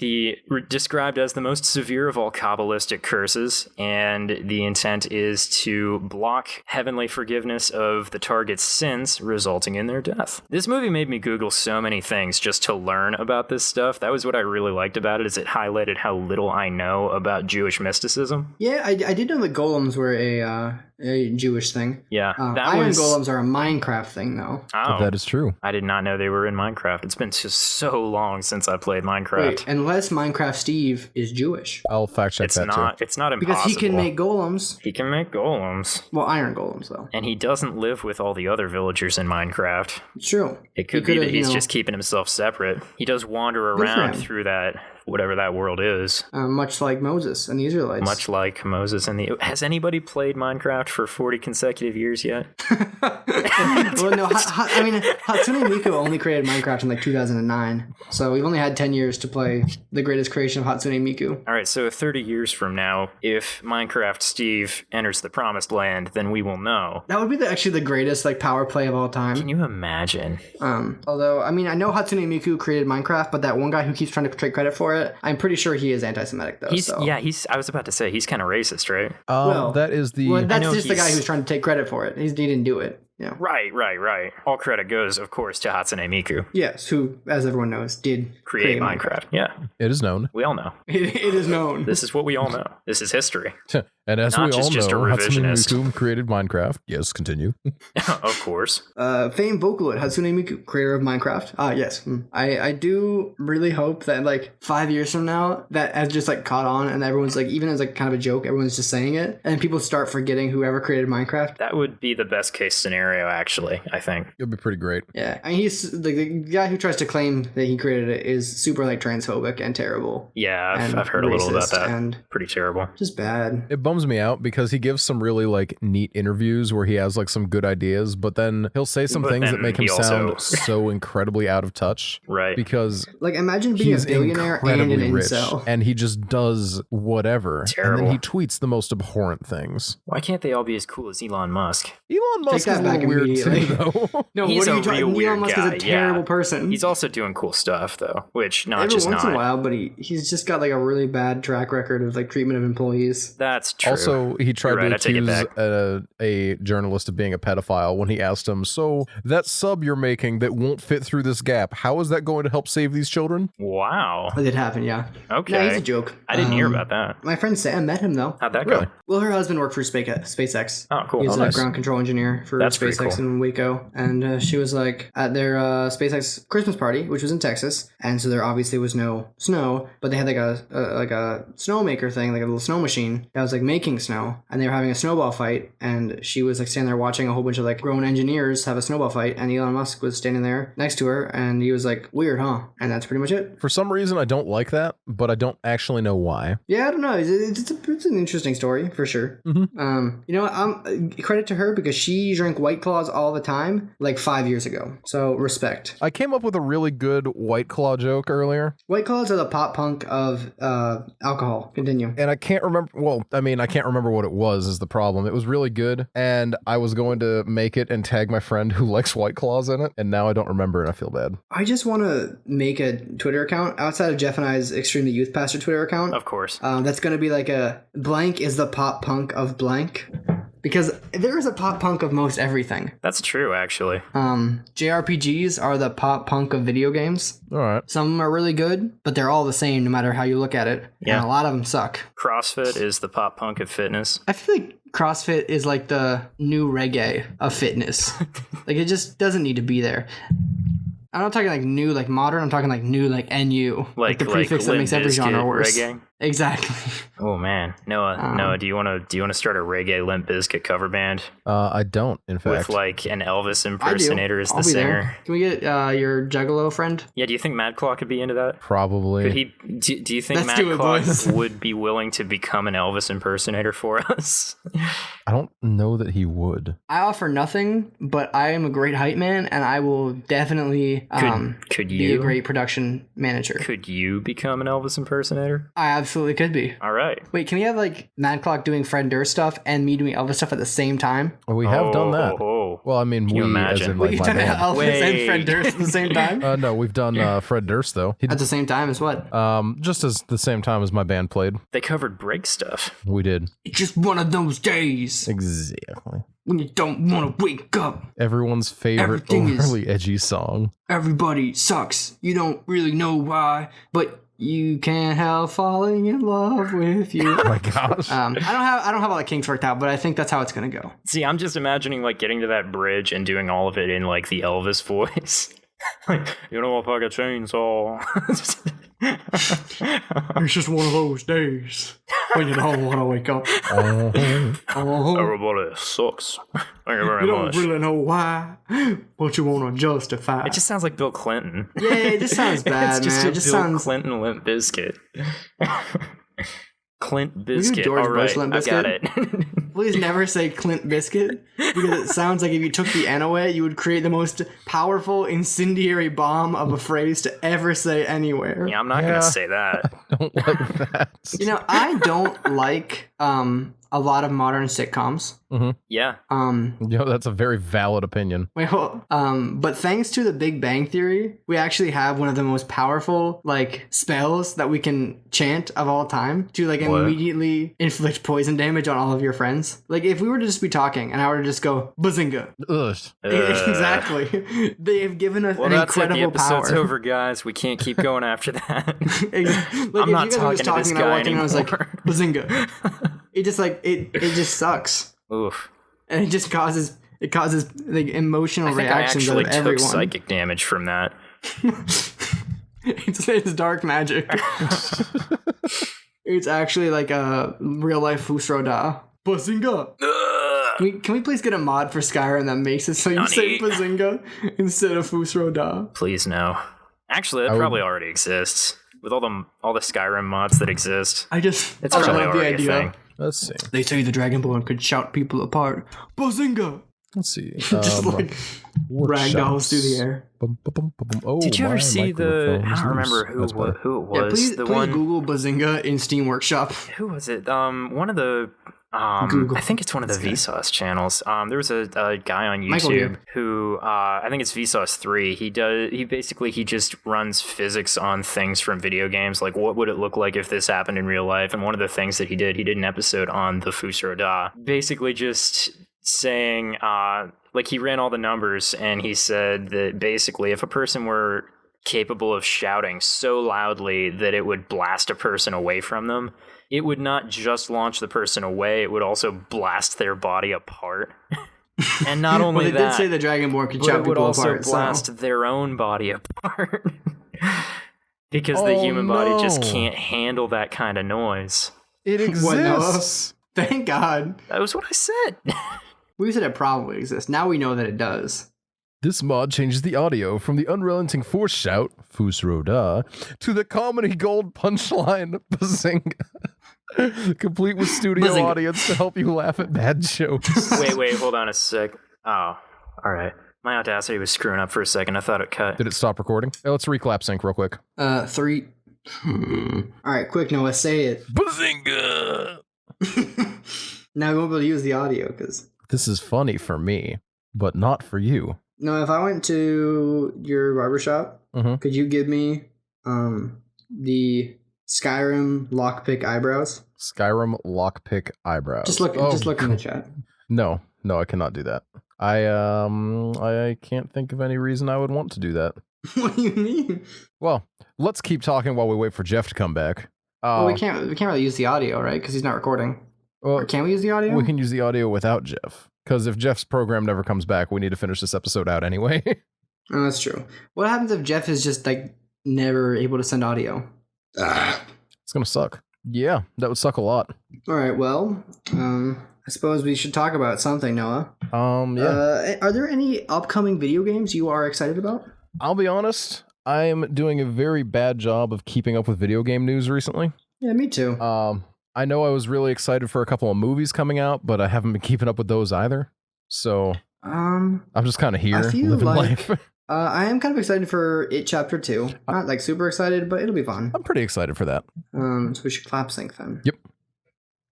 described as the most severe of all Kabbalistic curses, and the intent is to block heavenly forgiveness of the target's sins, resulting in their death. This movie made me Google so many things just to learn about this stuff. That was what I really liked about it, is it highlighted how little I know about Jewish mysticism. Yeah, I did know that golems were a Jewish thing. Yeah. Iron golems are a Minecraft thing, though. Oh, That is true. I did not know they were in Minecraft. It's been just so long since I played Minecraft. Wait, unless Minecraft Steve is Jewish. I'll fact check that too. It's not impossible. Because he can make golems. He can make golems. Well, iron golems, though. And he doesn't live with all the other villagers in Minecraft. It's true. It could be that he's just keeping himself separate. He does wander around through that, whatever that world is. Much like Moses and the Israelites. Much like Moses and the... Has anybody played Minecraft for 40 consecutive years yet? Well, no. Hatsune Miku only created Minecraft in like 2009. So we've only had 10 years to play the greatest creation of Hatsune Miku. All right, so 30 years from now, if Minecraft Steve enters the Promised Land, then we will know. That would be actually the greatest power play of all time. Can you imagine? Although, I know Hatsune Miku created Minecraft, but that one guy who keeps trying to take credit for it, I'm pretty sure he is anti-Semitic, though. I was about to say, he's kind of racist, right? That is the... Well, that's just the guy who's trying to take credit for it. He didn't do it. Yeah. Right. All credit goes, of course, to Hatsune Miku. Yes, who, as everyone knows, did create Minecraft. Yeah. It is known. We all know. It is known. This is what we all know. This is history. And as Not we all just know, a Hatsune revisionist. Miku created Minecraft. Yes, continue. Of course. Famed Vocaloid, Hatsune Miku, creator of Minecraft. Yes. I do really hope that 5 years from now, that has just caught on and everyone's even as kind of a joke, everyone's just saying it and people start forgetting whoever created Minecraft. That would be the best case scenario, actually, I think. It'll be pretty great. Yeah. he's the guy who tries to claim that he created it is super transphobic and terrible. Yeah, and I've heard a little about racist that. And pretty terrible. Just bad. It bums bums me out because he gives some really like neat interviews where he has like some good ideas, but then he'll say some things that make him sound so incredibly out of touch. Right. Because like imagine being a billionaire and an incel. And he just does whatever. Terrible. And then he tweets the most abhorrent things. Why can't they all be as cool as Elon Musk? Elon Musk is a little weird too, though. No, he's what are a you talking? real weird Elon Musk guy. is a terrible person. He's also doing cool stuff though, which Every once in a while, but he's just got like a really bad track record of like treatment of employees. That's true. Also, he tried You're right, to accuse a journalist of being a pedophile when he asked him, so that sub you're making that won't fit through this gap, how is that going to help save these children? Wow. That did happen, yeah. Okay. No, he's a joke. I didn't hear about that. My friend Sam met him though. How'd that Really? go? Well, her husband worked for SpaceX. Oh, cool. He's Oh, a nice. ground control engineer for That's pretty SpaceX cool. in Waco. And she was like at their SpaceX Christmas party, which was in Texas. And so there obviously was no snow, but they had like a snowmaker thing, like a little snow machine that was like making snow. And they were having a snowball fight. And she was like standing there watching a whole bunch of like grown engineers have a snowball fight. And Elon Musk was standing there next to her. And he was like, weird, huh? And that's pretty much it. For some reason, I don't like that, but I don't actually know why. Yeah, I don't know. It's an interesting story for sure. Mm-hmm. You know, credit to her because she drank White Claws all the time, like 5 years ago. So respect. I came up with a really good White Claw joke earlier. White Claws are the pop punk of alcohol. Continue. And I can't remember. Well, I mean, I can't remember what it was is the problem. It was really good. And I was going to make it and tag my friend who likes White Claws in it. And now I don't remember and I feel bad. I just want to make a Twitter account outside of Jeff and I's Extremely Youth Pastor Twitter account. Of course. That's going to be like a blank is the pop punk of blank. Because there is a pop punk of most everything. That's true, actually. JRPGs are the pop punk of video games. All right. Some of them are really good, but they're all the same no matter how you look at it. Yeah. And a lot of them suck. CrossFit is the pop punk of fitness. I feel like CrossFit is like the new reggae of fitness. Like it just doesn't need to be there. I'm not talking like new, like modern. I'm talking like new, like NU. Like the prefix that Limp makes every genre Bizkit worse. Reggae. Exactly. Oh man, Noah, do you want to start a reggae Limp Bizkit cover band I don't, in fact. with like an Elvis I do. impersonator as I'll the be singer? there. Can we get your Juggalo friend? Yeah, do you think Mad Claw could be into that? Probably. Could he? Do you think Let's Mad do it, Claw boys. would be willing to become an Elvis impersonator for us? I don't know that he would. I offer nothing, but I am a great hype man, and I will definitely Could be you? a great production manager. Could you become an Elvis impersonator? I absolutely could be. All right. Wait, can we have like Mad Clock doing Fred Durst stuff and me doing Elvis stuff at the same time? Oh, we have done that. Oh. Well, I mean, Can you we, as imagine? in Wait, like you've my done band. Elvis and Wait. Fred Durst at the same time? No, we've done Fred Durst, though. At the same time as what? Just as the same time as my band played. They covered break stuff. We did. It's just one of those days Exactly. when you don't want to wake up. Everyone's favorite Everything is- overly edgy song. Everybody sucks. You don't really know why, but you can't help falling in love with you. Oh my gosh. I don't have all the kinks worked out, but I think that's how it's gonna go. See, I'm just imagining like getting to that bridge and doing all of it in like the Elvis voice. Like, you know, if I could chainsaw. It's just one of those days when you don't want to wake up. Oh. Everybody sucks. Thank you very You don't much. really know why, but you want to justify. It just sounds like Bill Clinton. Yeah, it just sounds bad, It's just man. a It just Bill sounds. Clinton Limp Bizkit. Clint do Bizkit. George All right, Bush Limp I got Bizkit? it. Please never say Clint Biscuit because it sounds like if you took the N away, you would create the most powerful incendiary bomb of a phrase to ever say anywhere. Yeah, I'm not Yeah. gonna say that. Don't like that. You know, I don't like a lot of modern sitcoms. Yeah. That's a very valid opinion. Wait, hold. But thanks to the Big Bang Theory, we actually have one of the most powerful like spells that we can chant of all time to like What? immediately inflict poison damage on all of your friends. Like if we were to just be talking and I were to just go bazinga. Ugh. Exactly. They have given us Well, an that's it. The incredible episode's power. over, guys. We can't keep going after that. Like, I'm if not you guys were talking just to this and I guy walked in and I was like anymore. bazinga. It just like it just sucks. Oof. And it just causes like emotional I think I reactions out actually of took everyone. psychic damage from that. It's dark magic. It's actually like a real life Fusroda. Bazinga! Can we please get a mod for Skyrim that makes it so you say Nani? Bazinga instead of Fusroda? Please no. Actually, that probably already exists with all the Skyrim mods that exist. I just It's I probably love the already a idea. thing. Let's see. They say the Dragonborn could shout people apart. Bazinga! Let's see. Just like ragdolls through the air. Bum, bum, bum, bum, bum. Oh, Did you ever my see the? microphone I is don't remember loose. who That's better. who it Yeah, was. please, the please one. Google Bazinga in Steam Workshop. Who was it? One of the. Google. I think it's one of the Vsauce channels. There was a guy on Michael YouTube here. who I think it's Vsauce 3. He just runs physics on things from video games. Like, what would it look like if this happened in real life? And one of the things that he did an episode on the Fusroda, basically just saying like he ran all the numbers and he said that basically if a person were capable of shouting so loudly that it would blast a person away from them, it would not just launch the person away, it would also blast their body apart. And not only Well, they that, did say the Dragonborn could but shout it would people also apart. blast So. their own body apart. Because the Oh, human body just no. can't handle that kind of noise. It What, Noah? exists. Thank God. That was what I said. We said it probably exists. Now we know that it does. This mod changes the audio from the unrelenting force shout, Fusroda, to the comedy gold punchline, Bazinga. Complete with studio Bazinga. audience to help you laugh at bad jokes. Wait, hold on a sec. Oh, all right. My Audacity was screwing up for a second. I thought it cut. Did it stop recording? Hey, let's reclap sync real quick. 3. All right, quick, Noah, say it. Bazinga! Now we won't be able to use the audio because. This is funny for me, but not for you. No, if I went to your barbershop, Mhm. could you give me the Skyrim lockpick eyebrows? Skyrim lockpick eyebrows. Just look in the chat. No, I cannot do that. I can't think of any reason I would want to do that. What do you mean? Well, let's keep talking while we wait for Jeff to come back. Well, we can't really use the audio, right? Because he's not recording. Well, Or can we use the audio? we can use the audio without Jeff. Because if Jeff's program never comes back, we need to finish this episode out anyway. Oh, that's true. What happens if Jeff is just like never able to send audio? It's gonna suck. Yeah, that would suck a lot. All right. Well, I suppose we should talk about something, Noah. Yeah. Are there any upcoming video games you are excited about? I'll be honest. I am doing a very bad job of keeping up with video game news recently. Yeah, me too. I know I was really excited for a couple of movies coming out, but I haven't been keeping up with those either. So I'm just kind of here I feel living like- life. I am kind of excited for It Chapter 2. Not like super excited, but it'll be fun. I'm pretty excited for that. So we should clap sync then. Yep.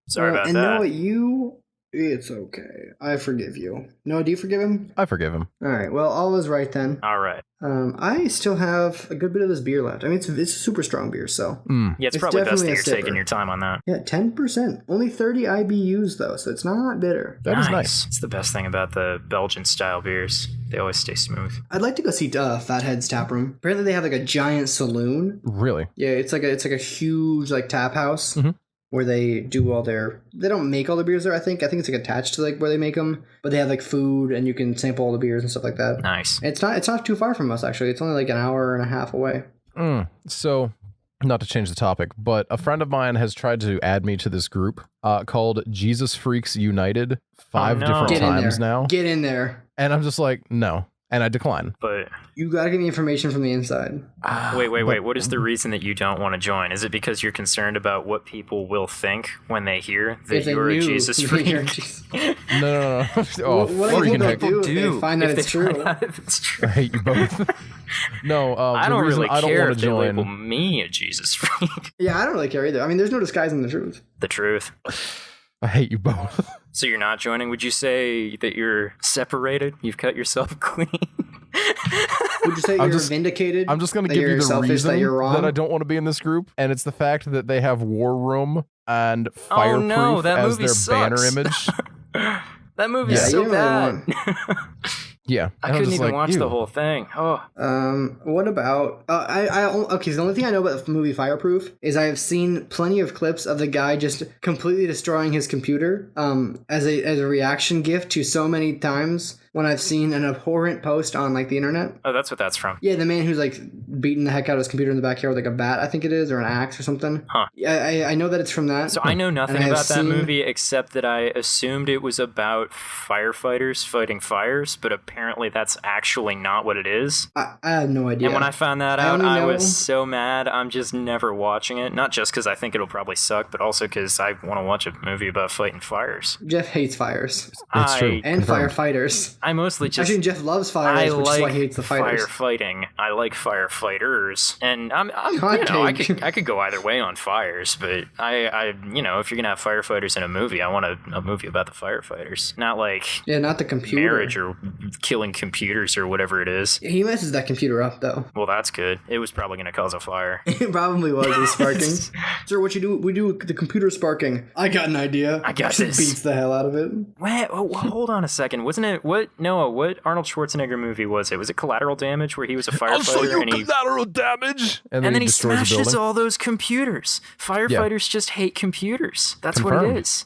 Sorry about and that. Noah, it's okay. I forgive you. Noah, do you forgive him? I forgive him. All right. Well, all is right then. All right. I still have a good bit of this beer left. I mean, it's a super strong beer, so. Mm. Yeah, it's It's probably best that definitely a you're taking sipper. your time on that. Yeah, 10%. Only 30 IBUs, though, so it's not bitter. That is nice. It's the best thing about the Belgian style beers. They always stay smooth. I'd like to go see Fathead's Tap Room. Apparently, they have like a giant saloon. Really? Yeah, it's like a huge like tap house Mhm. where they do all their. They don't make all the beers there. I think it's like attached to like where they make them, but they have like food and you can sample all the beers and stuff like that. Nice. It's not too far from us actually. It's only like an hour and a half away. So, not to change the topic, but a friend of mine has tried to add me to this group called Jesus Freaks United 5 no. different Get in times there. now. Get in there. And I'm just like, no. And I decline. But You gotta get me information from the inside. wait. But- What is the reason that you don't want to join? Is it because you're concerned about what people will think when they hear that If they you're a knew Jesus that freak? you're a Jesus- No. Oh, What I freaking think they'll heck. do if Do they find that if it's they find true. out if it's true. I hate you both. No, I the don't reason really I don't care want if to they join. label me a Jesus freak. Yeah, I don't really care either. I mean, there's no disguising the truth. The truth. I hate you both. So you're not joining? Would you say that you're separated? You've cut yourself clean? Would you say I'm you're just- vindicated? I'm just going to that give you you're the selfish, reason that you're wrong? I don't want to be in this group, and it's the fact that they have War Room and Fireproof no, that as movie their banner sucks. image. That movie's Yeah, so you bad. Yeah. I and I'm couldn't just even like, watch ew. the whole thing. Oh, What about okay, so the only thing I know about the movie Fireproof is I have seen plenty of clips of the guy just completely destroying his computer as a reaction gift to so many times when I've seen an abhorrent post on like the internet. Oh, that's what that's from. Yeah, the man who's like beating the heck out of his computer in the backyard with like a bat, I think it is, or an axe or something. Huh. Yeah, I know that it's from that. So I know nothing And I have about that seen- movie except that I assumed it was about firefighters fighting fires, but apparently that's actually not what it is. I have no idea. And when I found that I out, only I know- was so mad. I'm just never watching it. Not just because I think it'll probably suck, but also because I want to watch a movie about fighting fires. Jeff hates fires It's true. and Confirmed. firefighters. I mostly just... Actually, Jeff loves fires, I which like is why he hates the fighters. firefighting. I like firefighters, and I'm Hot you know, I take. could go either way on fires, but I you know, if you're gonna have firefighters in a movie, I want a movie about the firefighters, not like Yeah, not the computer. marriage or killing computers or whatever it is. He messes that computer up though. Well, that's good. It was probably gonna cause a fire. It probably was the sparking. Sir, what you do? We do the computer sparking. I got an idea. I got Just this. Beats the hell out of it. Wait, oh, hold on a second. Wasn't it what Arnold Schwarzenegger movie was it? Was it Collateral Damage where he was a firefighter and he collateral damage. And and then he destroys a smashes building. all those computers. Firefighters just hate computers. That's what Confirmed. it is.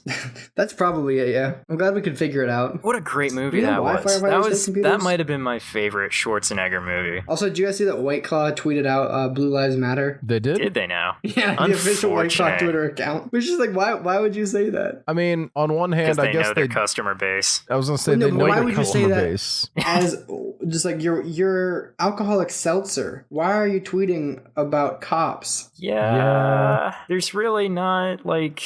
That's probably it. Yeah, I'm glad we could figure it out. What a great movie You know that why was. firefighters That hate was computers? that might have been my favorite Schwarzenegger movie. Also, did you guys see that White Claw tweeted out "Blue Lives Matter"? They did? Did they now? Yeah, the official White Claw Unfortunate. Twitter account. Which is like, why would you say that? I mean, on one hand, Because I they guess know they. their customer base. I was gonna say Well, no, they but know why their would you say customer that? base. As just like your alcoholic seltzer. Why are you tweeting about cops? Yeah. There's really not like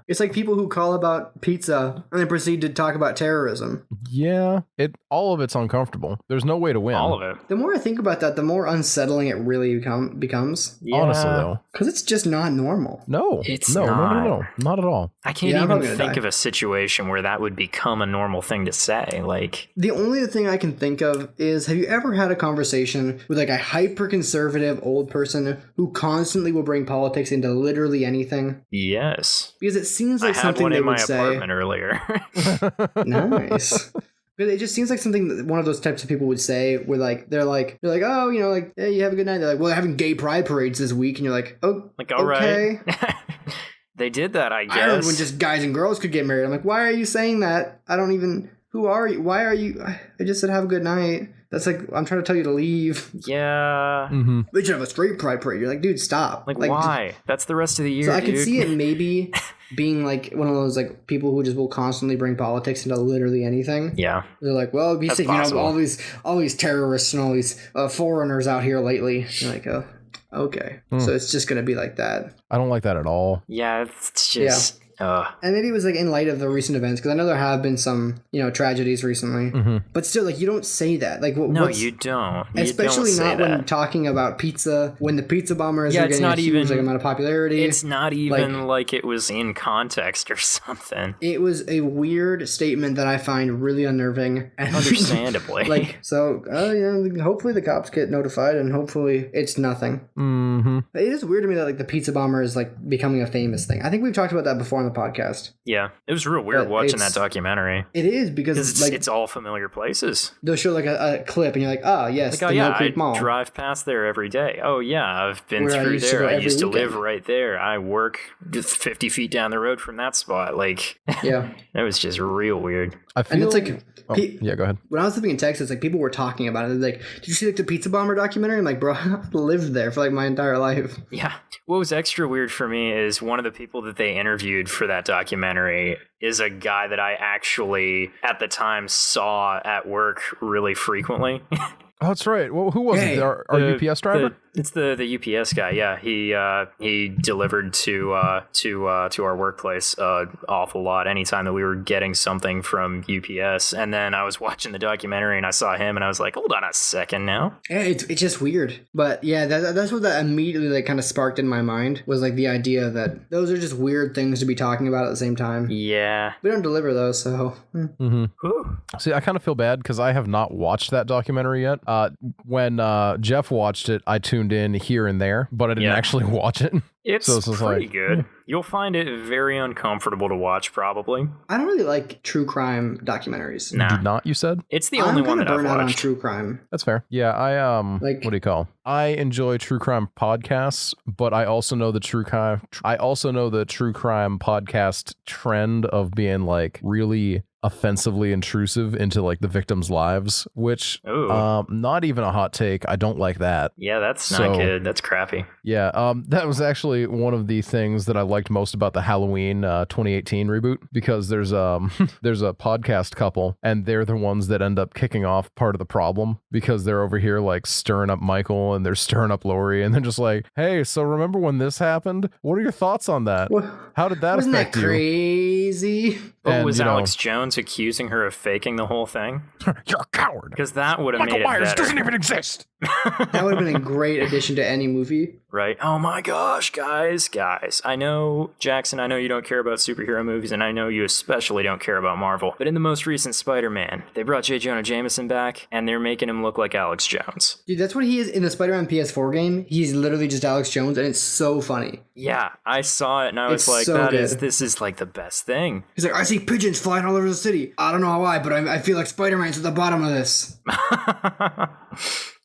It's like people who call about pizza and then proceed to talk about terrorism. Yeah, all of it's uncomfortable. There's no way to win. all of it. The more I think about that, the more unsettling it really becomes. Yeah. Honestly, though, Because it's just not normal. no, It's no, not. not at all. I can't Yeah, I'm even probably gonna think die. of a situation where that would become a normal thing to say. Like, The only thing I can think of is, have you ever had a conversation with like a hyper conservative old person who constantly will bring politics into literally anything? yes. Because it seems I like had something one they in my would say. apartment earlier. Nice. But it just seems like something that one of those types of people would say where like they're like, oh, you know, like, hey, you have a good night. They're like, well, they're having gay pride parades this week, and you're like, oh, Like, all okay. right. They did that, I I heard guess. when just guys and girls could get married. I'm like, why are you saying that? I don't even. Who are you? Why are you? I just said have a good night. That's like I'm trying to tell you to leave. Yeah. Mm-hmm. We should have a straight pride parade. You're like, dude, stop. Like, why? That's the rest of the year, So I dude. can see it maybe being like one of those like people who just will constantly bring politics into literally anything. Yeah. They're like, well, you That's said, you know, possible. all these terrorists and all these foreigners out here lately. You're like, oh, okay. So it's just gonna be like that. I don't like that at all. Yeah, it's just... And maybe it was like in light of the recent events, because I know there have been some, you know, tragedies recently. Mm-hmm. But still, like, you don't say that. Like, no, what's, you don't. You especially don't say not that. when talking about pizza, when the pizza bombers Yeah, are it's getting not a huge even- amount of popularity. It's not even like it was in context or something. It was a weird statement that I find really unnerving. And Understandably. like, so, you know, hopefully the cops get notified and hopefully it's nothing. Mm-hmm. It is weird to me that, like, the pizza bomber is, like, becoming a famous thing. I think we've talked about that before on the podcast. Yeah, it was real weird But watching it's- that documentary. It is because, Because like, it's all familiar places. they'll show, like, a clip and you're like, oh, yes, Like, the oh yeah, Mill Creek I Mall. drive past there every day. Oh yeah, I've been Where I through used to there. go I every used to weekend. live right there. I work just 50 feet down the road from that spot. Like, Yeah. that was just real weird. I And feel it's like, Oh, yeah, go ahead. when I was living in Texas, like, people were talking about it. They're like, did you see, like, the pizza bomber documentary? I'm like, bro, I've lived there for, like, my entire life. Yeah. What was extra weird for me is one of the people that they interviewed for that documentary is a guy that I actually, at the time, saw at work really frequently. Oh, that's right. Well, who was Hey, it? Our UPS driver? It's the UPS guy. Yeah, he delivered to our workplace awful lot anytime that we were getting something from UPS. And then I was watching the documentary and I saw him and I was like, hold on a second now. Yeah, it's just weird. But yeah, that's what that immediately, like, kind of sparked in my mind was, like, the idea that those are just weird things to be talking about at the same time. Yeah. We don't deliver those, so. Mm-hmm. Whew. See, I kind of feel bad because I have not watched that documentary yet. When Jeff watched it, I tuned in here and there, but I didn't Yeah. actually watch it. It's So it's just pretty like, good. You'll find it very uncomfortable to watch, probably. I don't really like true crime documentaries. Nah. Did not, you said? It's the only I'm one kinda that I've burnt out on watched. true crime. That's fair. Yeah, Like- what do you call? I enjoy true crime podcasts, but I also know the true crime podcast trend of being like really offensively intrusive into like the victims' lives, which not even a hot take. I don't like that. Yeah, that's not good. That's crappy. Yeah, that was actually one of the things that I liked most about the Halloween 2018 reboot, because there's there's a podcast couple, and they're the ones that end up kicking off part of the problem, because they're over here like stirring up Michael and they're stirring up Laurie, and they're just like, hey, so remember when this happened? What are your thoughts on that? How did that Wasn't affect that crazy? But was Alex Jones accusing her of faking the whole thing? You're a coward. Because that would have made it Michael Myers better. doesn't even exist. That would have been a great addition to any movie. Right? Oh my gosh, guys. I know, Jackson, I know you don't care about superhero movies, and I know you especially don't care about Marvel, but in the most recent Spider-Man, they brought J. Jonah Jameson back, and they're making him look like Alex Jones. Dude, that's what he is in the Spider-Man PS4 game. He's literally just Alex Jones, and it's so funny. Yeah, I saw it, and I was like, so this is like the best thing. He's like, I see pigeons flying all over the city. I don't know why, but I feel like Spider-Man's at the bottom of this.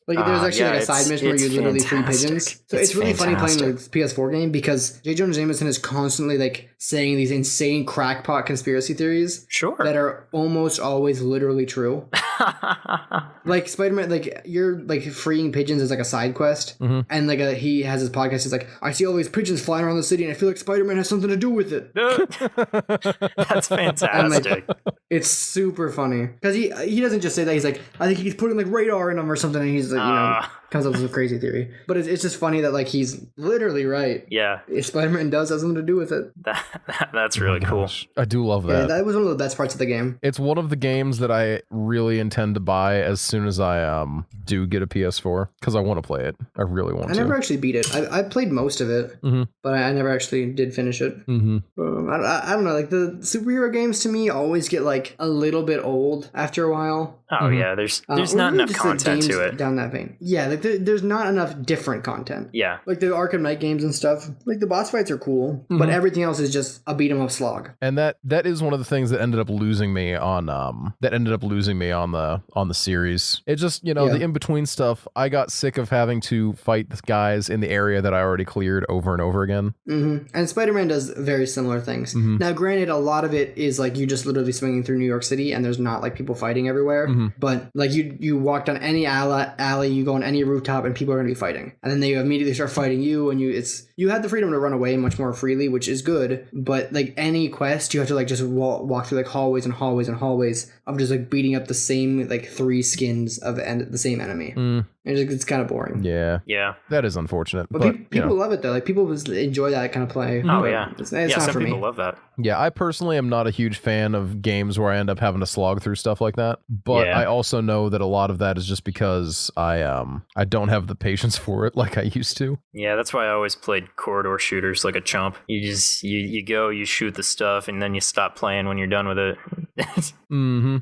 Like, there's actually like a side mission where you literally free pigeons. So it's really funny playing the PS4 game, because J. Jonah Jameson is constantly like saying these insane crackpot conspiracy theories. Sure. That are almost always literally true. Like Spider-Man, like you're like freeing pigeons as like a side quest, and like he has his podcast. He's like, I see all these pigeons flying around the city, and I feel like Spider-Man has something to do with it. That's fantastic. Like, it's super funny, because he doesn't just say that. He's like, I think he's putting like radar in them or something, and he's like, you know, comes up with a crazy theory. But it's just funny that like he's literally right. Yeah. If Spider-Man does have something to do with it. That's really cool. I do love that. Yeah, that was one of the best parts of the game. It's one of the games that I really intend to buy as soon as I do get a PS4, because I want to play it. I really want to. I never actually beat it. I played most of it, but I never actually did finish it. I don't know. Like the superhero games to me always get like a little bit old after a while. Oh yeah, there's not enough content to it. Down that vein. Yeah, like there's not enough different content. Yeah. Like the Arkham Knight games and stuff. Like the boss fights are cool, but everything else is just a beat 'em up slog. And that is one of the things that ended up losing me on the series. It just, the in between stuff. I got sick of having to fight the guys in the area that I already cleared over and over again. And Spider-Man does very similar things. Now, granted, a lot of it is like you just literally swinging through New York City, and there's not like people fighting everywhere. But like you walk down any alley, you go on any rooftop, and people are going to be fighting, and then they immediately start fighting you, and you have the freedom to run away much more freely, which is good. But like any quest, you have to like just walk through like hallways and hallways and hallways of just like beating up the same like 3 skins of the same enemy. It's kind of boring. Yeah. That is unfortunate. But people love it though. Like people enjoy that kind of play. Oh yeah. It's not some for me. people love that. Yeah, I personally am not a huge fan of games where I end up having to slog through stuff like that. But I also know that a lot of that is just because I don't have the patience for it like I used to. Yeah, that's why I always played corridor shooters like a chump. You just you go, you shoot the stuff, and then you stop playing when you're done with it.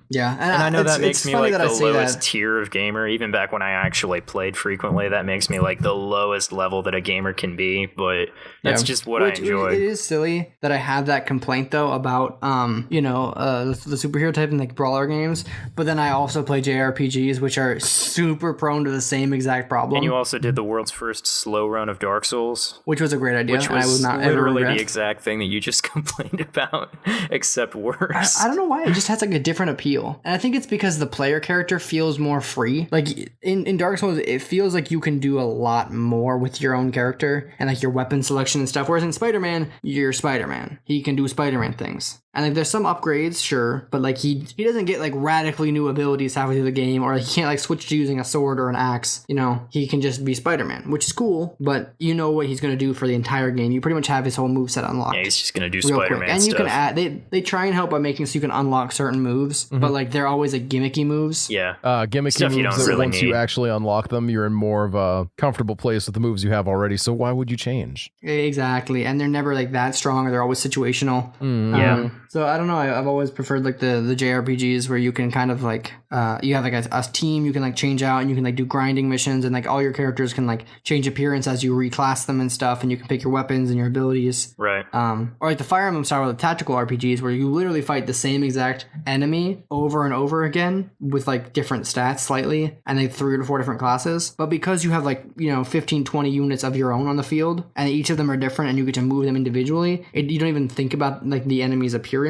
Yeah, and I know that makes me like the lowest tier of gamer. Even back when I actually played frequently, that makes me like the lowest level that a gamer can be. But that's just what I enjoy. It is silly that I have that complaint though about the superhero type in like brawler games, but then I also play JRPGs, which are super prone to the same exact problem. And you also did the world's first slow run of Dark Souls, which was a great idea. Which was literally the exact thing that you just complained about, except worse. I don't know why. It just has like a different appeal, and I think it's because the player character feels more free. Like in Dark Souls, it feels like you can do a lot more with your own character and like your weapon selection and stuff. Whereas in Spider-Man, you're Spider-Man. He can do Spider-Man things. And like there's some upgrades, sure, but like he doesn't get like radically new abilities halfway through the game, or like, he can't like switch to using a sword or an axe. He can just be Spider-Man, which is cool, but you know what he's gonna do for the entire game. You pretty much have his whole moveset unlocked. Yeah, he's just gonna do Spider-Man and stuff. you can add they try and help by making so you can unlock certain moves, but like they're always like gimmicky moves. Yeah, gimmicky stuff moves you don't that really once need. you actually unlock them, you're in more of a comfortable place with the moves you have already. So why would you change? Exactly, and they're never like that strong, or they're always situational. Yeah. So I don't know. I've always preferred like the JRPGs where you can kind of like you have like a team you can like change out, and you can like do grinding missions, and like all your characters can like change appearance as you reclass them and stuff, and you can pick your weapons and your abilities. Right. Or like the Fire Emblem style, the tactical RPGs where you literally fight the same exact enemy over and over again with like different stats slightly, and like 3 or 4 different classes. But because you have like 15, 20 units of your own on the field, and each of them are different, and you get to move them individually, you don't even think about like the enemy's appearance.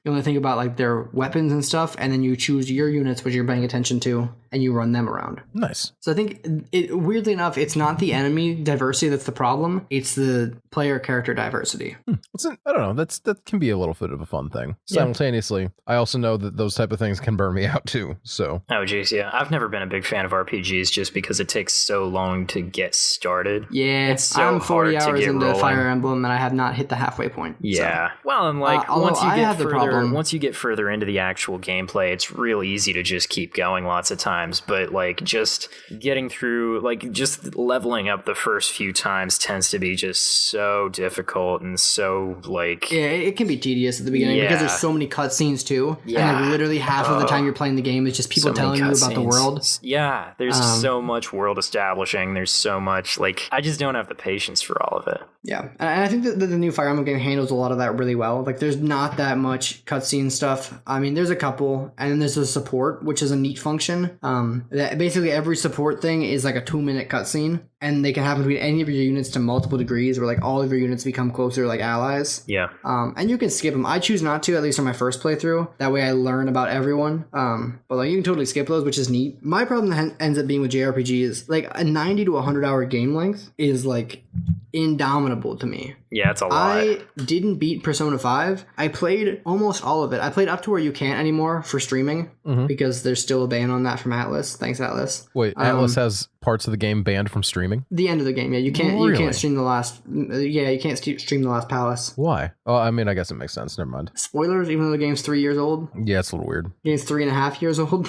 You only think about like their weapons and stuff, and then you choose your units which you're paying attention to, and you run them around. Nice. So I think weirdly enough, it's not the enemy diversity that's the problem. It's the player character diversity. I don't know. That can be a little bit of a fun thing. Simultaneously, I also know that those type of things can burn me out too. So. Oh geez, yeah. I've never been a big fan of RPGs just because it takes so long to get started. Yeah, it's so I'm 40 hard to hours get into rolling. Fire Emblem, and I have not hit the halfway point. Yeah. So. Well, and like once you get further into the actual gameplay, it's real easy to just keep going lots of times. But like just getting through, like just leveling up the first few times tends to be just so difficult and so like it can be tedious at the beginning because there's so many cutscenes too. Yeah. And like literally half of the time you're playing the game is just people telling you about the world. Yeah, there's so much world establishing. There's so much like I just don't have the patience for all of it. Yeah, and I think that the new Fire Emblem game handles a lot of that really well. Like, there's not that much cutscene stuff. I mean, there's a couple, and then there's a support, which is a neat function. That basically every support thing is like a 2-minute cutscene, and they can happen between any of your units to multiple degrees, where like all of your units become closer like allies. Yeah. And you can skip them. I choose not to, at least on my first playthrough. That way I learn about everyone. But like you can totally skip those, which is neat. My problem ends up being with JRPG is like a 90 to 100 hour game length is like indomitable to me. Yeah, it's a lot. I didn't beat Persona 5. I played almost all of it. I played up to where you can't anymore for streaming because there's still a ban on that from Atlas. Thanks, Atlas. Wait, Atlas has parts of the game banned from streaming? The end of the game, yeah. You can't. Really? You can't stream the last. Yeah, you can't stream the last palace. Why? Oh, I mean, I guess it makes sense. Never mind. Spoilers, even though the game's 3 years old. Yeah, it's a little weird. The game's 3.5 years old.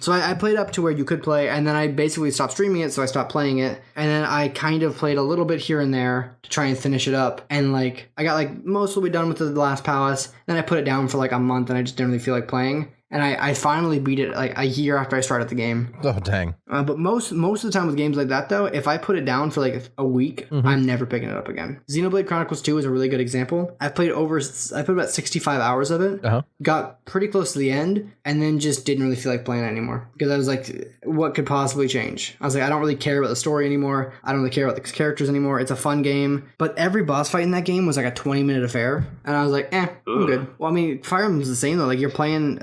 So I played up to where you could play, and then I basically stopped streaming it, so I stopped playing it, and then I kind of played a little bit here and there to try and finish it up, and like I got like mostly done with the last palace. Then I put it down for like a month, and I just didn't really feel like playing. And I finally beat it like a year after I started the game. Oh, dang. But most of the time with games like that, though, if I put it down for like a week, I'm never picking it up again. Xenoblade Chronicles 2 is a really good example. I put about 65 hours of it, got pretty close to the end, and then just didn't really feel like playing it anymore. Because I was like, what could possibly change? I was like, I don't really care about the story anymore. I don't really care about the characters anymore. It's a fun game. But every boss fight in that game was like a 20-minute affair. And I was like, I'm good. Well, I mean, Fire Emblem's the same, though. Like, you're playing...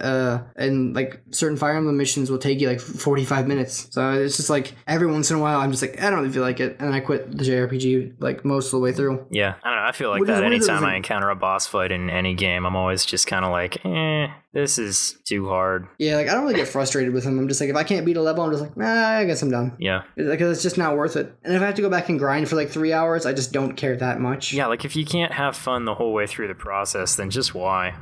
and like certain Fire Emblem missions will take you like 45 minutes. So it's just like every once in a while I'm just like, I don't really feel like it, and I quit the JRPG like most of the way through. Yeah, I don't know. I feel like that anytime I encounter a boss fight in any game, I'm always just kind of like, this is too hard. Yeah, like I don't really get frustrated with them. I'm just like, if I can't beat a level, I'm just like, I guess I'm done. Yeah. Because it's just not worth it. And if I have to go back and grind for like 3 hours, I just don't care that much. Yeah, like if you can't have fun the whole way through the process, then just why?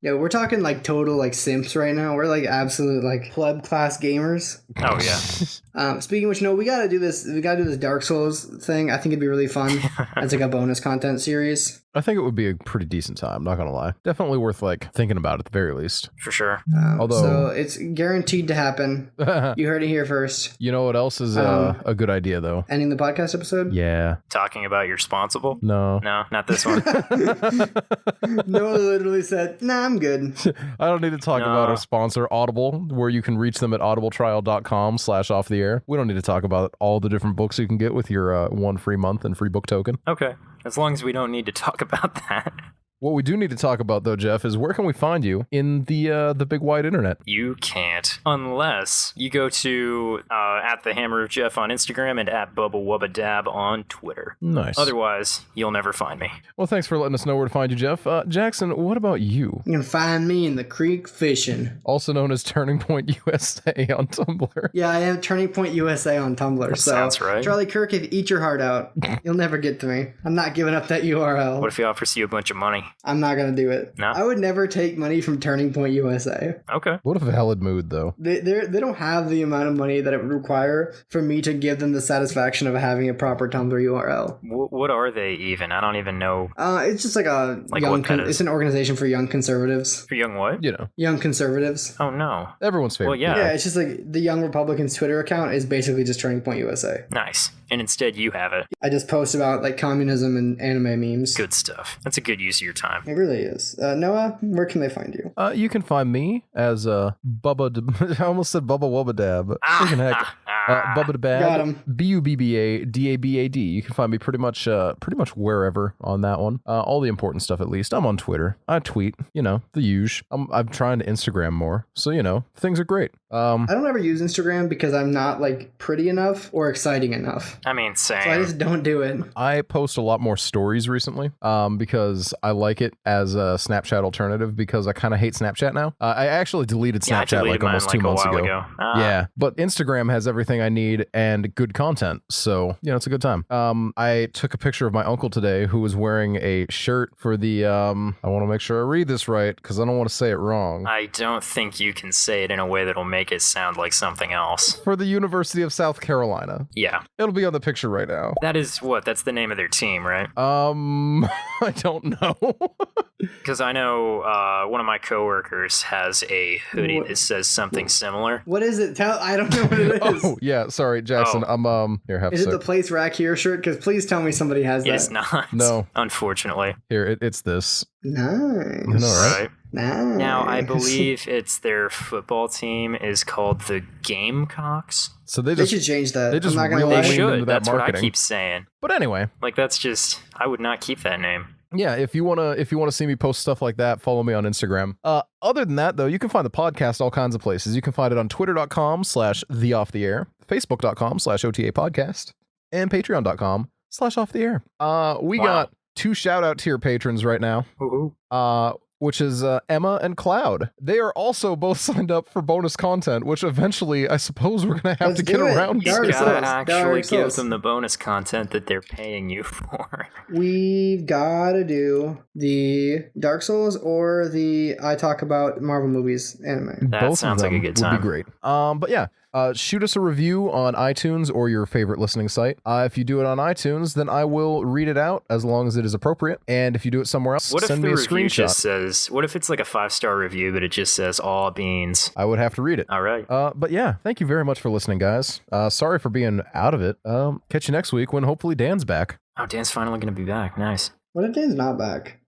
Yeah, we're talking like total like simps right now. We're like absolute like pleb class gamers. Oh yeah. Speaking of which, no, we gotta do this. We gotta do this Dark Souls thing. I think it'd be really fun. It's like a bonus content series. I think it would be a pretty decent time, not gonna lie. Definitely worth like thinking about at the very least. For sure. So it's guaranteed to happen. You heard it here first. You know what else is a good idea though? Ending the podcast episode? Yeah. Talking about your responsible? No, not this one. Noah literally said, nah, I'm good. I don't need to talk about our sponsor, Audible, where you can reach them at audibletrial.com/offtheair. We don't need to talk about all the different books you can get with your 1 free month and free book token. Okay. As long as we don't need to talk about that. What we do need to talk about, though, Jeff, is where can we find you in the big wide internet? You can't, unless you go to at the Hammer of Jeff on Instagram and at Bubba Wubba Dab on Twitter. Nice. Otherwise, you'll never find me. Well, thanks for letting us know where to find you, Jeff. Jackson, what about you? You can find me in the creek fishing. Also known as Turning Point USA on Tumblr. Yeah, I am Turning Point USA on Tumblr. That sounds right. Charlie Kirk, if you eat your heart out, you'll never get to me. I'm not giving up that URL. What if he offers you a bunch of money? I'm not gonna do it. No? I would never take money from Turning Point USA. Okay. What a valid mood, though. They don't have the amount of money that it would require for me to give them the satisfaction of having a proper Tumblr URL. What are they even? I don't even know. It's just like a young. It's an organization for young conservatives. For young what? You know. Young conservatives. Oh no. Everyone's favorite. Well, yeah. Yeah, it's just like the Young Republicans Twitter account is basically just Turning Point USA. Nice. And instead you have it. I just post about like communism and anime memes. Good stuff. That's a good use of your time. It really is. Noah, where can they find you? You can find me as Bubba. I almost said Bubba Wubba Dab. Freaking heck. Bubbadabad, Got him. Bubbadad. You can find me pretty much wherever on that one. All the important stuff, at least. I'm on Twitter. I tweet, the usual. I'm trying to Instagram more, so things are great. I don't ever use Instagram because I'm not like pretty enough or exciting enough. I mean, same. So I just don't do it. I post a lot more stories recently, because I like it as a Snapchat alternative, because I kind of hate Snapchat now. I actually deleted Yeah, I Snapchat deleted like almost mine, 2 months a while ago. Ah. Yeah, but Instagram has everything I need and good content, so it's a good time. I took a picture of my uncle today who was wearing a shirt for the I want to make sure I read this right because I don't want to say it wrong. I don't think you can say it in a way that'll make it sound like something else. For the University of South Carolina. Yeah. It'll be on the picture right now. That is what? That's the name of their team, right? I don't know. Because I know one of my coworkers has a hoodie that says something similar. What is it? I don't know what it is. Oh, yeah, sorry, Jackson. Here, have a Is sec. it the Plates Rack Here shirt? Because please tell me somebody has that. It is not. No. Unfortunately. Here, it's this. Nice. I know, right? Nice. Now, I believe it's their football team is called the Gamecocks. So they They just should change that. they just I'm not gonna really lie. They leaned into should. that That's what I marketing. keep saying. But anyway, Like, that's just, I would not keep that name. yeah, if you wanna see me post stuff like that, follow me on Instagram. Other than that, though, you can find the podcast all kinds of places. You can find it on twitter.com/theofftheair, facebook.com/OTA podcast, and patreon.com/offtheair. We Wow. got 2 shout-out tier patrons right now. Which is Emma and Cloud. They are also both signed up for bonus content, which eventually I suppose we're going to have Let's to get do it. around You Dark to. gotta Souls. actually Dark give Souls. them the bonus content that they're paying you for. We've got to do the Dark Souls or the I talk about Marvel movies anime. That Both sounds of like a them good would time. be great. But yeah, shoot us a review on iTunes or your favorite listening site. If you do it on iTunes, then I will read it out as long as it is appropriate. And if you do it somewhere else, What if send the me a review screenshot. just says, what if it's like a 5-star review, but it just says all beans? I would have to read it. All right. But yeah, thank you very much for listening, guys. Sorry for being out of it. Catch you next week when hopefully Dan's back. Oh, Dan's finally going to be back. Nice. What if Dan's not back?